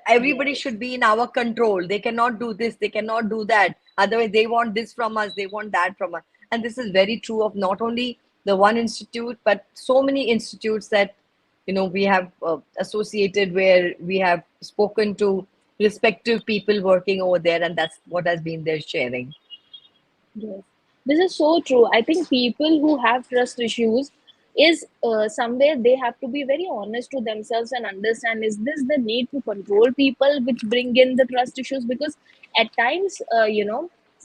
Everybody Yes. should be in our control. They cannot do this, they cannot do that. Otherwise, they want this from us, they want that from us. And this is very true of not only the one institute, but so many institutes that we have associated, where we have spoken to respective people working over there, and that's what has been their sharing. Yes, this is so true. I think people who have trust issues is somewhere they have to be very honest to themselves and understand, is this the need to control people which bring in the trust issues? Because at times,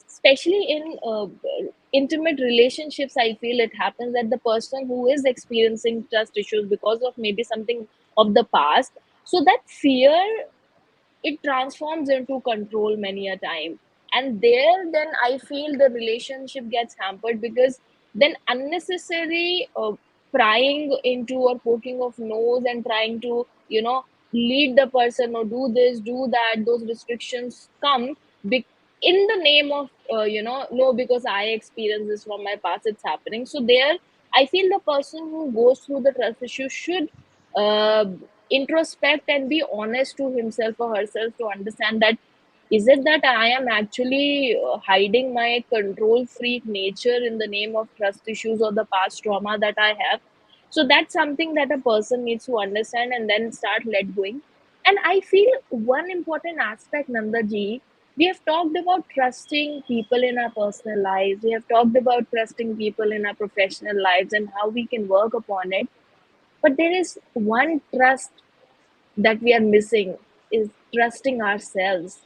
especially in intimate relationships, I feel it happens that the person who is experiencing trust issues because of maybe something of the past, so that fear, it transforms into control many a time, and there then I feel the relationship gets hampered, because then unnecessary prying into or poking of nose and trying to lead the person or do this do that, those restrictions come be- in the name of no, because I experienced this from my past, it's happening. So there I feel the person who goes through the trust issue should uh, introspect and be honest to himself or herself to understand that, is it that I am actually hiding my control freak nature in the name of trust issues or the past trauma that I have? So that's something that a person needs to understand and then start let going. And I feel one important aspect, Nanda ji, we have talked about trusting people in our personal lives. We have talked about trusting people in our professional lives and how we can work upon it. But there is one trust that we are missing, is trusting ourselves.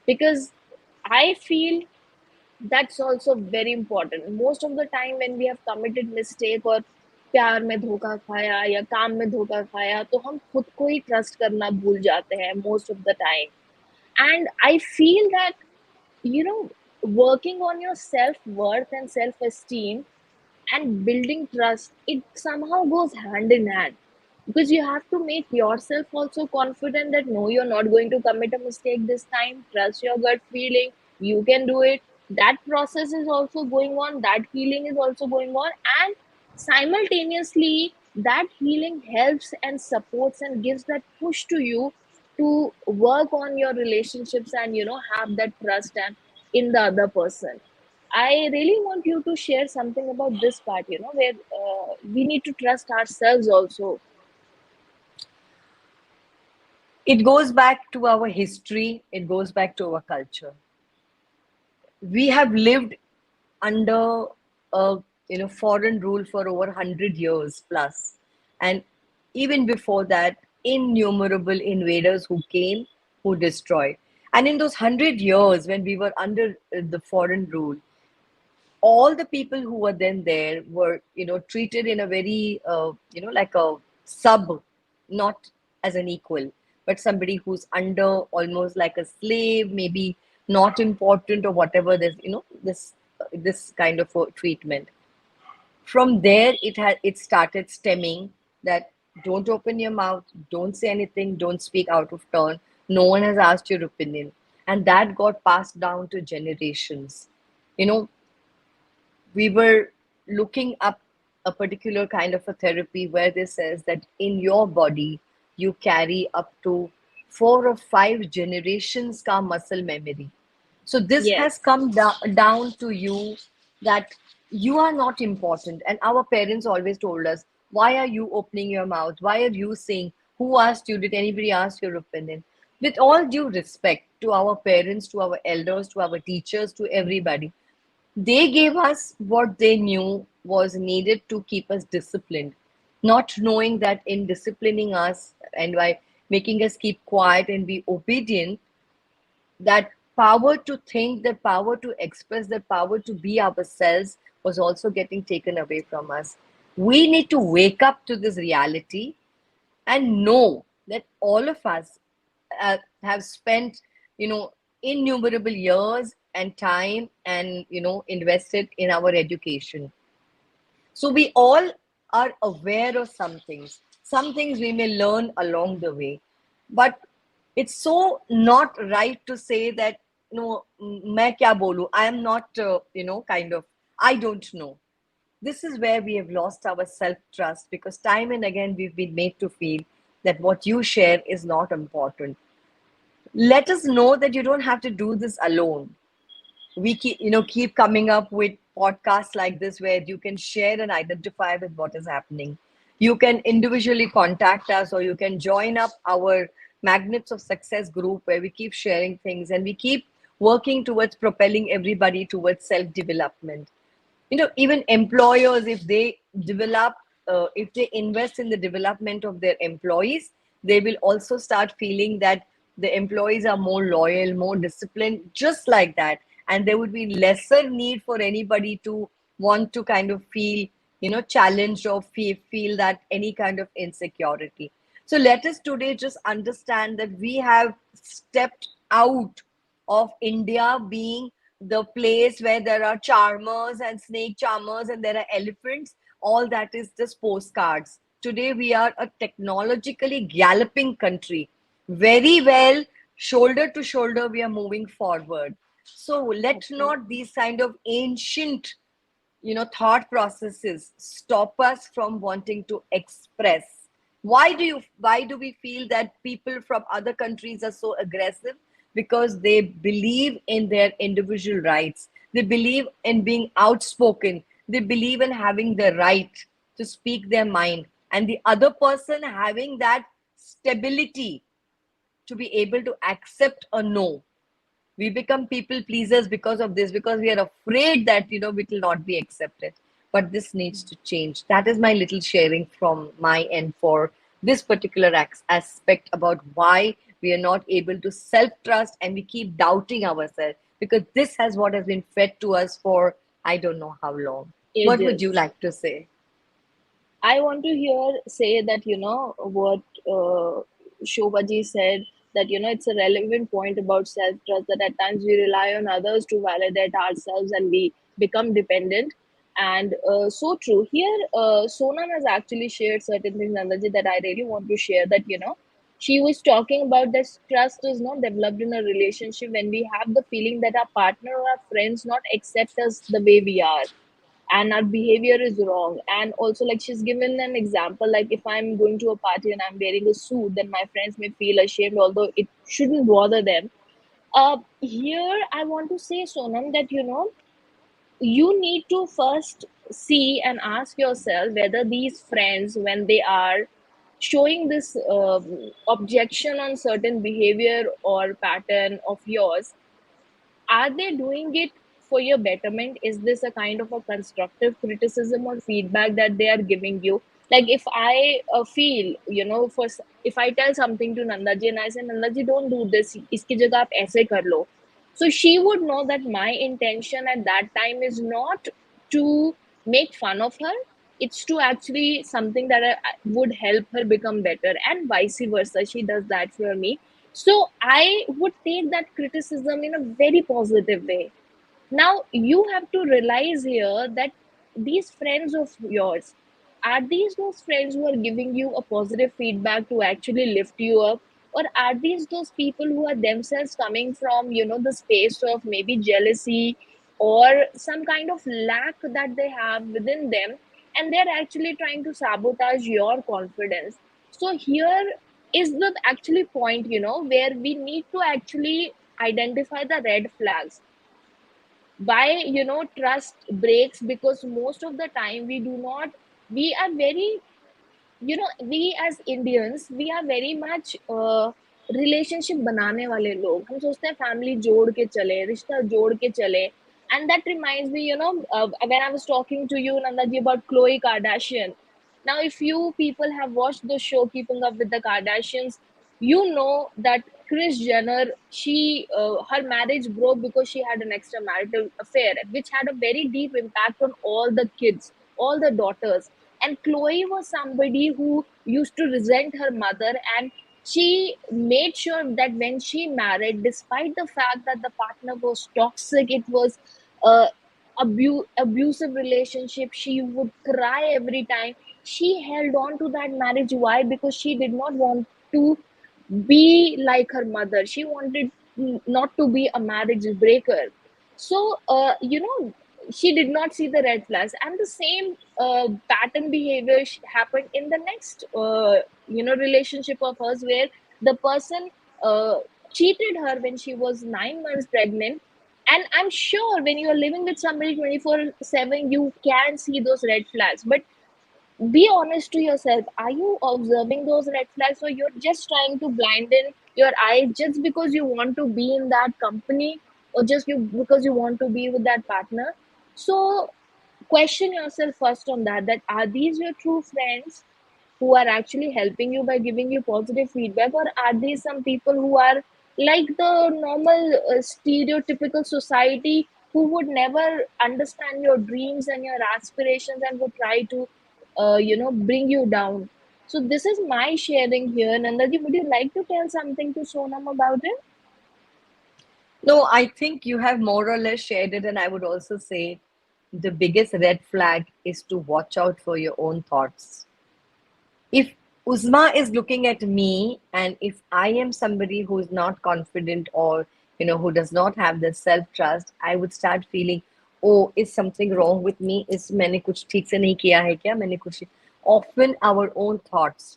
Because I feel that's also very important. Most of the time when we have committed mistake और प्यार में धोखा खाया या काम में धोखा खाया, तो हम खुद को ही ट्रस्ट करना भूल जाते हैं most of the time. And I feel that, you know, working on your self worth and self esteem and building trust, it somehow goes hand in hand, because you have to make yourself also confident that no, you're not going to commit a mistake this time, trust your gut feeling, you can do it. That process is also going on, that healing is also going on, and simultaneously that healing helps and supports and gives that push to you to work on your relationships and have that trust and in the other person. I really want you to share something about this part, where we need to trust ourselves also. It goes back to our history, it goes back to our culture. We have lived under a foreign rule for over 100 years plus, and even before that, innumerable invaders who came, who destroyed. And in those 100 years when we were under the foreign rule, all the people who were then there were treated in a very like a sub, not as an equal, but somebody who's under, almost like a slave, maybe not important or whatever. There's this kind of a treatment. From there, it started stemming that don't open your mouth, don't say anything, don't speak out of turn, no one has asked your opinion. And that got passed down to generations. you know we were looking up a particular kind of a therapy where this says that in your body you carry up to 4 or 5 generations ka muscle memory. So this has Yes. come down to you, that you are not important. And our parents always told us, why are you opening your mouth? Why are you saying? Who asked you? Did anybody ask your opinion? With all due respect to our parents, to our elders, to our teachers, to everybody, they gave us what they knew was needed to keep us disciplined, not knowing that in disciplining us and by making us keep quiet and be obedient, that power to think, that power to express, that power to be ourselves was also getting taken away from us. We need to wake up to this reality and know that all of us have spent, innumerable years and time and, invested in our education. So we all are aware of some things. Some things we may learn along the way. But it's so not right to say that no, मैं क्या बोलूं? I am not, kind of, I don't know. This is where we have lost our self trust because time and again we've been made to feel that what you share is not important. Let us know that you don't have to do this alone. We keep coming up with podcasts like this where you can share and identify with what is happening. You can individually contact us, or you can join up our Magnets of Success group where we keep sharing things and we keep working towards propelling everybody towards self development. Even employers, if they develop, if they invest in the development of their employees, they will also start feeling that the employees are more loyal, more disciplined, just like that. And there would be lesser need for anybody to want to kind of feel, challenged, or feel that any kind of insecurity. So let us today just understand that we have stepped out of India being the place where there are charmers and snake charmers and there are elephants. All that is just postcards. Today, we are a technologically galloping country. Very well, shoulder to shoulder, we are moving forward. So let Okay. not these kind of ancient thought processes stop us from wanting to express. Why do we feel that people from other countries are so aggressive? Because they believe in their individual rights, they believe in being outspoken, they believe in having the right to speak their mind, and the other person having that stability to be able to accept a no. We become people pleasers because of this, because we are afraid that we will not be accepted. But this needs to change. That is my little sharing from my end for this particular aspect about why we are not able to self trust and we keep doubting ourselves, because this has what has been fed to us for I don't know how long. What would you Ages. like to say? I want to hear say that what Shobhaji said, that it's a relevant point about self trust, that at times we rely on others to validate ourselves and we become dependent. And so true. Here, Sonam has actually shared certain things, Nandaji, that I really want to share. That she was talking about that trust is not developed in a relationship when we have the feeling that our partner or our friends not accept us the way we are and our behavior is wrong. And also, like, she's given an example, like if I'm going to a party and I'm wearing a suit, then my friends may feel ashamed, although it shouldn't bother them. Here I want to say, Sonam, that you need to first see and ask yourself whether these friends, when they are showing this objection on certain behavior or pattern of yours, are they doing it for your betterment? Is this a kind of a constructive criticism or feedback that they are giving you? Like if I feel, if I tell something to Nandaji and I say, Nandaji, don't do this, iski jagah aap aise kar lo. So she would know that my intention at that time is not to make fun of her. It's to actually something that would help her become better, and vice versa. She does that for me. So I would take that criticism in a very positive way. Now you have to realize here that these friends of yours, are these those friends who are giving you a positive feedback to actually lift you up, or are these those people who are themselves coming from the space of maybe jealousy or some kind of lack that they have within them, and they're actually trying to sabotage your confidence? So here is the actually point, where we need to actually identify the red flags. Why trust breaks? Because most of the time we do not, we are very, we as Indians, we are very much relationship बनाने वाले लोग, हम सोचते हैं family जोड़ के चले, रिश्ता जोड़ के चले. And that reminds me, when I was talking to you, Nandaji, about Khloe Kardashian. Now if you people have watched the show Keeping Up with the Kardashians, you know that Kris Jenner, she her marriage broke because she had an extramarital affair, which had a very deep impact on all the kids, all the daughters. And Chloe was somebody who used to resent her mother, and she made sure that when she married, despite the fact that the partner was toxic, it was uh, abusive relationship, she would cry every time. She held on to that marriage. Why? Because she did not want to be like her mother. She wanted not to be a marriage breaker. So she did not see the red flags, and the same pattern behavior happened in the next relationship of hers, where the person uh, cheated her when she was 9 months pregnant. And I'm sure when you are living with somebody 24/7, you can see those red flags. But be honest to yourself, are you observing those red flags, or you're just trying to blind in your eyes just because you want to be in that company, or just you because you want to be with that partner? So question yourself first on that are these your true friends who are actually helping you by giving you positive feedback, or are these some people who are like the normal stereotypical society, who would never understand your dreams and your aspirations and would try to bring you down? So this is my sharing here. Nandaji, would you like to tell something to Sonam about it? No, I think you have more or less shared it, and I would also say the biggest red flag is to watch out for your own thoughts. If Uzma is looking at me, and if I am somebody who is not confident, or who does not have the self trust, I would start feeling, oh, is something wrong with me? Is मैंने कुछ ठीक से नहीं किया है क्या? मैंने कुछ Often our own thoughts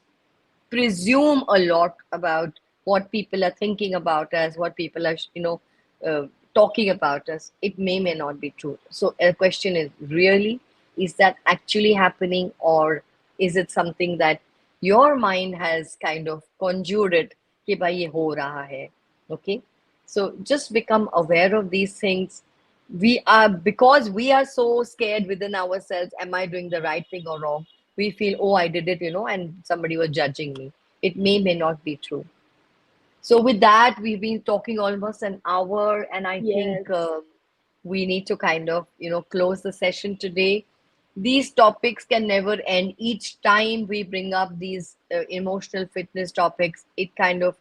presume a lot about what people are thinking about us, what people are, uh, talking about us. It may not be true. So a question is, really, is that actually happening, or is it something that your mind has kind of conjured it? कि भाई ये हो रहा है. Okay, so just become aware of these things. We are, because we are so scared within ourselves, am I doing the right thing or wrong? We feel, oh, I did it, and somebody was judging me. It may not be true. So with that, we've been talking almost an hour, and I think Yes. we need to kind of close the session today. These topics can never end. Each time we bring up these emotional fitness topics, it kind of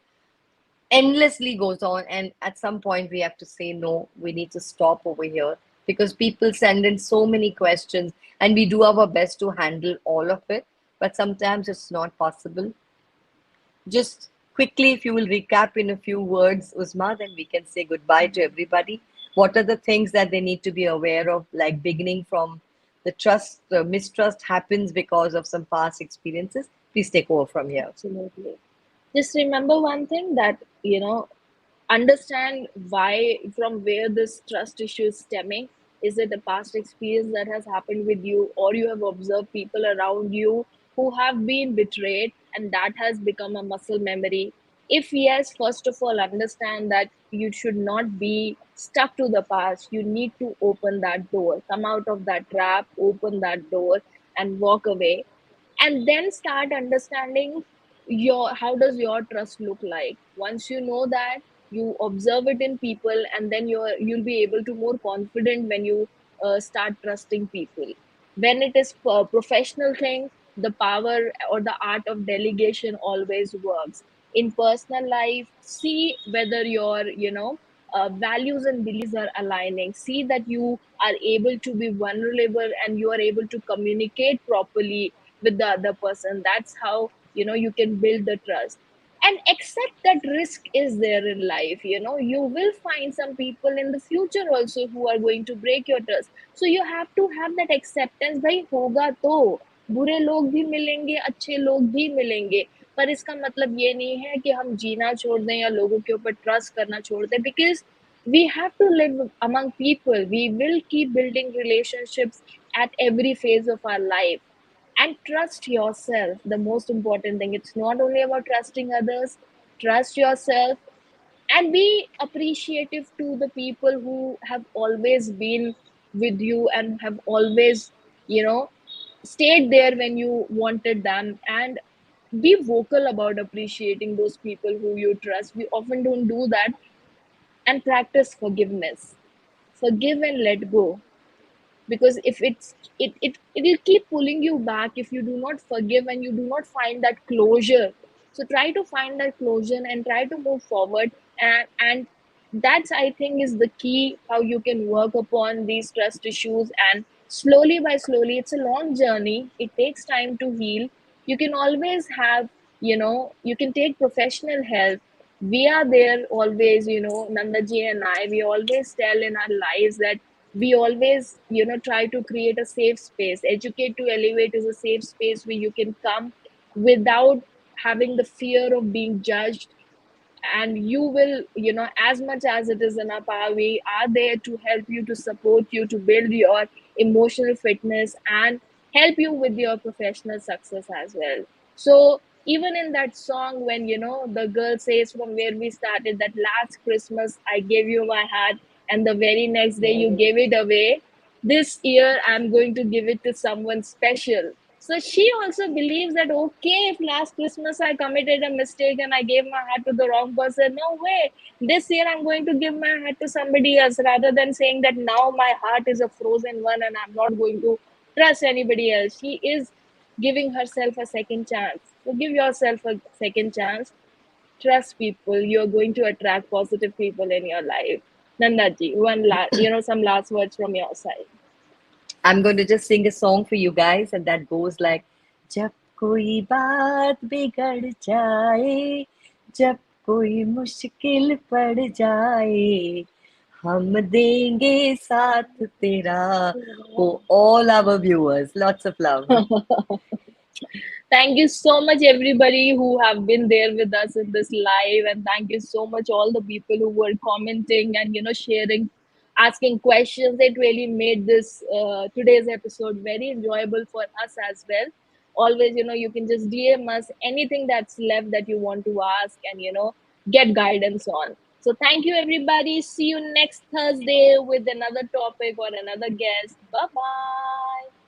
endlessly goes on, and at some point we have to say no, we need to stop over here, because people send in so many questions, and we do our best to handle all of it, but sometimes it's not possible. Just quickly, if you will recap in a few words, Uzma, then we can say goodbye to everybody. What are the things that they need to be aware of, like beginning from the mistrust happens because of some past experiences? Please take over from here. Absolutely. Just remember one thing, that understand why, from where this trust issue is stemming. Is it a past experience that has happened with you, or you have observed people around you who have been betrayed and that has become a muscle memory? If yes, first of all, understand that you should not be stuck to the past. You need to open that door, come out of that trap, open that door, and walk away. And then start understanding your how does your trust look like. Once you know that, you observe it in people, and then you'll be able to more confident when you start trusting people. When it is a professional thing, the power or the art of delegation always works. In personal life, see whether your values and beliefs are aligning. See that you are able to be vulnerable and you are able to communicate properly with the other person. That's how you can build the trust. And accept that risk is there in life. You will find some people in the future also who are going to break your trust. So you have to have that acceptance, भाई होगा तो, बुरे लोग भी मिलेंगे, अच्छे लोग भी मिलेंगे। पर इसका मतलब ये नहीं है कि हम जीना छोड़ दें या लोगों के ऊपर ट्रस्ट करना छोड़ दें, because we have to live among people. We will keep building relationships at every phase of our life. And trust yourself, the most important thing. It's not only about trusting others. Trust yourself, and be appreciative to the people who have always been with you and have always you know stayed there when you wanted them. And be vocal about appreciating those people who you trust. We often don't do that. And practice forgiveness. Forgive and let go, because if it will keep pulling you back if you do not forgive and you do not find that closure. So try to find that closure and try to move forward. And that's, I think, is the key how you can work upon these trust issues. And slowly by slowly, it's a long journey, it takes time to heal. You can always have, you can take professional help. we are there always, Nandaji and I, we always tell in our lives that we always, try to create a safe space. Educate to Elevate is a safe space where you can come without having the fear of being judged, and you will, as much as it is in our power, we are there to help you, to support you, to build your emotional fitness and help you with your professional success as well. So even in that song, when the girl says, from where we started, that last Christmas I gave you my heart and the very next day you gave it away, this year I'm going to give it to someone special. So she also believes that, okay, if last Christmas I committed a mistake and I gave my heart to the wrong person, no way. This year I'm going to give my heart to somebody else, rather than saying that now my heart is a frozen one and I'm not going to trust anybody else. She is giving herself a second chance. So give yourself a second chance. Trust people. You're going to attract positive people in your life. Nandaji, some last words from your side. I'm going to just sing a song for you guys, and that goes like, जब कोई बात बिगड़ जाए, जब कोई मुश्किल पड़ जाए, हम देंगे साथ तेरा. Oh, all our viewers, lots of love. Thank you so much, everybody who have been there with us in this live, and thank you so much all the people who were commenting and sharing, asking questions. It really made this today's episode very enjoyable for us as well. Always, you can just DM us anything that's left that you want to ask, and get guidance on. So thank you, everybody. See you next Thursday with another topic or another guest. Bye bye.